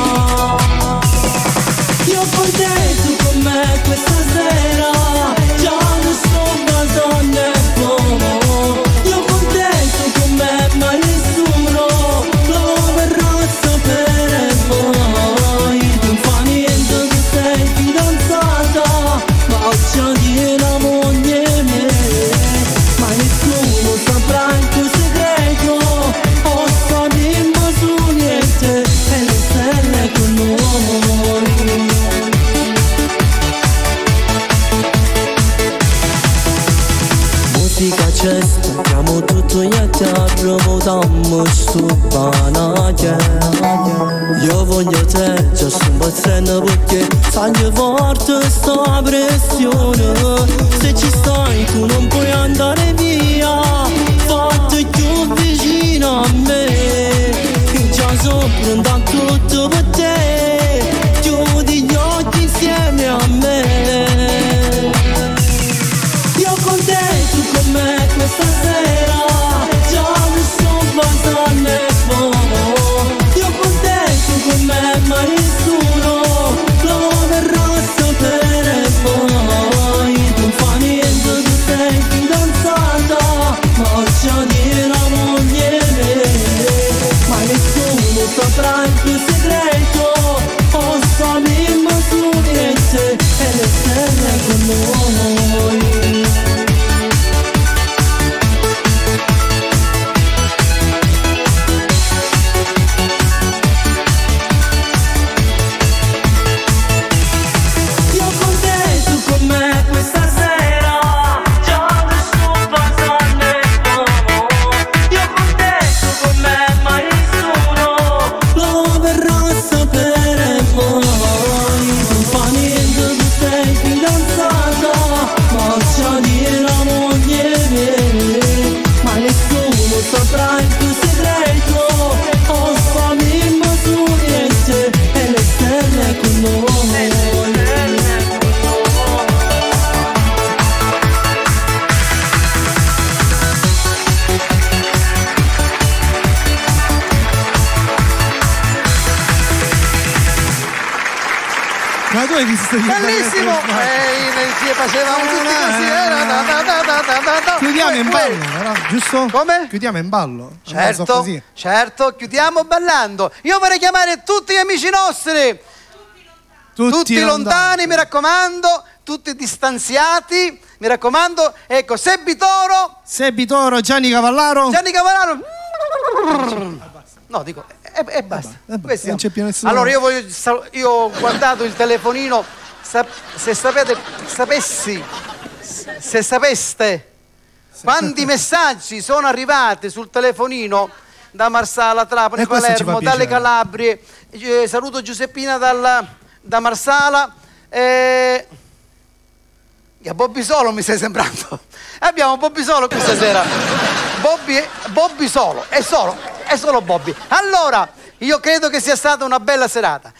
Io con te, tu con me questa sera, già non sto basando e come. Io con te, tu con me, ma nessuno lo verrà a sapere mai. Non fa niente che sei fidanzata, ma già di la moglie mia. Ma nessuno saprà il tuo segreto, o sappiamo su niente, e le stelle con noi. Musica c'è, spacchiamo tutto e ti approviamo sto banale. Io voglio te, già sto impazzendo perché sento forte sta pressione. Se ci stai tu non puoi andare via, fatti più vicino a me. Io già sono pronta a tutto per te, chiudi gli occhi insieme a me. Io con te, tu con me questa sera, già non sto basando e poi. Io con te, tu con me, ma nessuno lo verrà a sapere poi. Non fa niente, tu sei fidanzata, ma già di la moglie mia. Ma nessuno saprà il tuo segreto, o sappiamo su niente, e le stelle con noi. Saprà il tuo segreto, o spavimmo su niente, e le stelle con noi. Ma tu hai visto che bellissimo! Facevamo tutti così. Chiudiamo in ballo, però, giusto? Come? Chiudiamo in ballo. Certo, certo, chiudiamo ballando. Io vorrei chiamare tutti gli amici nostri. Tutti lontani, mi raccomando, tutti distanziati, mi raccomando. Ecco, Sebbi Toro, Gianni Cavallaro. No, dico, e basta. Non c'è più nessuno. Allora io ho guardato il telefonino, se sapeste quanti messaggi sono arrivati sul telefonino da Marsala, Trapani, Palermo, dalle Calabrie. Saluto Giuseppina da Marsala. A Bobby Solo mi stai sembrando. Abbiamo Bobby Solo questa sera. Bobby Solo, è solo Bobby. Allora, io credo che sia stata una bella serata.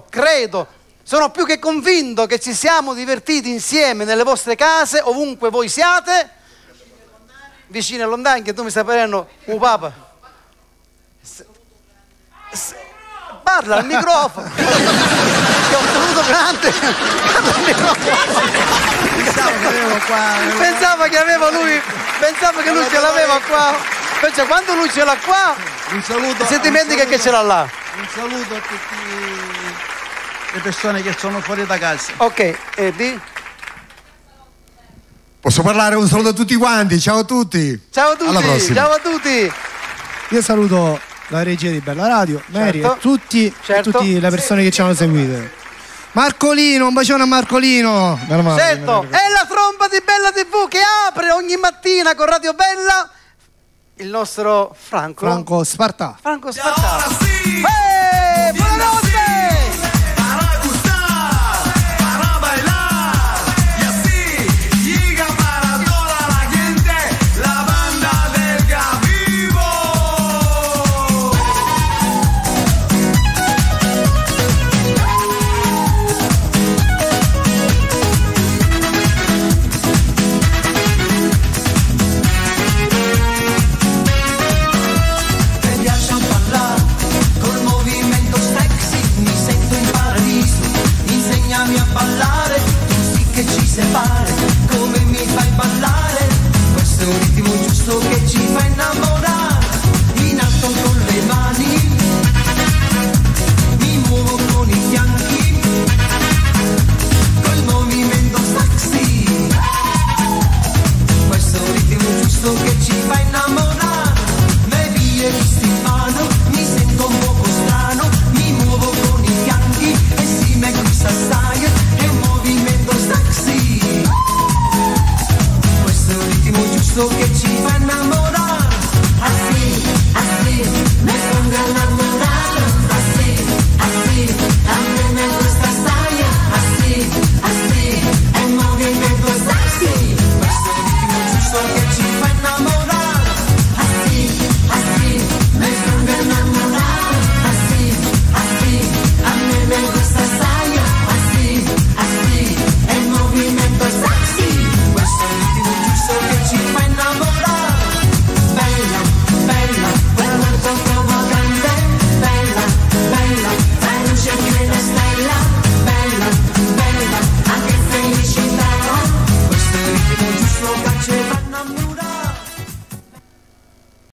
Credo, sono più che convinto che ci siamo divertiti insieme nelle vostre case, ovunque voi siate. Vicini e lontani, che tu mi stai parendo un papa. Parla al microfono. Che ho un saluto grande. Parla al microfono. Pensavo che avevo lui. Pensavo che lui ce l'aveva qua. Cioè, quando lui ce l'ha qua, un saluto, si dimentica che ce l'ha là. Un saluto a tutte le persone che sono fuori da casa. Ok, Eddie? Posso parlare? Un saluto a tutti quanti, ciao a tutti. Ciao a tutti, alla prossima. Ciao a tutti. Io saluto la regia di Bella Radio, Mary e tutte le persone che ci hanno seguito. Marcolino, un bacione a Marcolino. Certo, è la tromba di Bella TV che apre ogni mattina con Radio Bella. Il nostro Franco Spartà. Buonanotte! Separa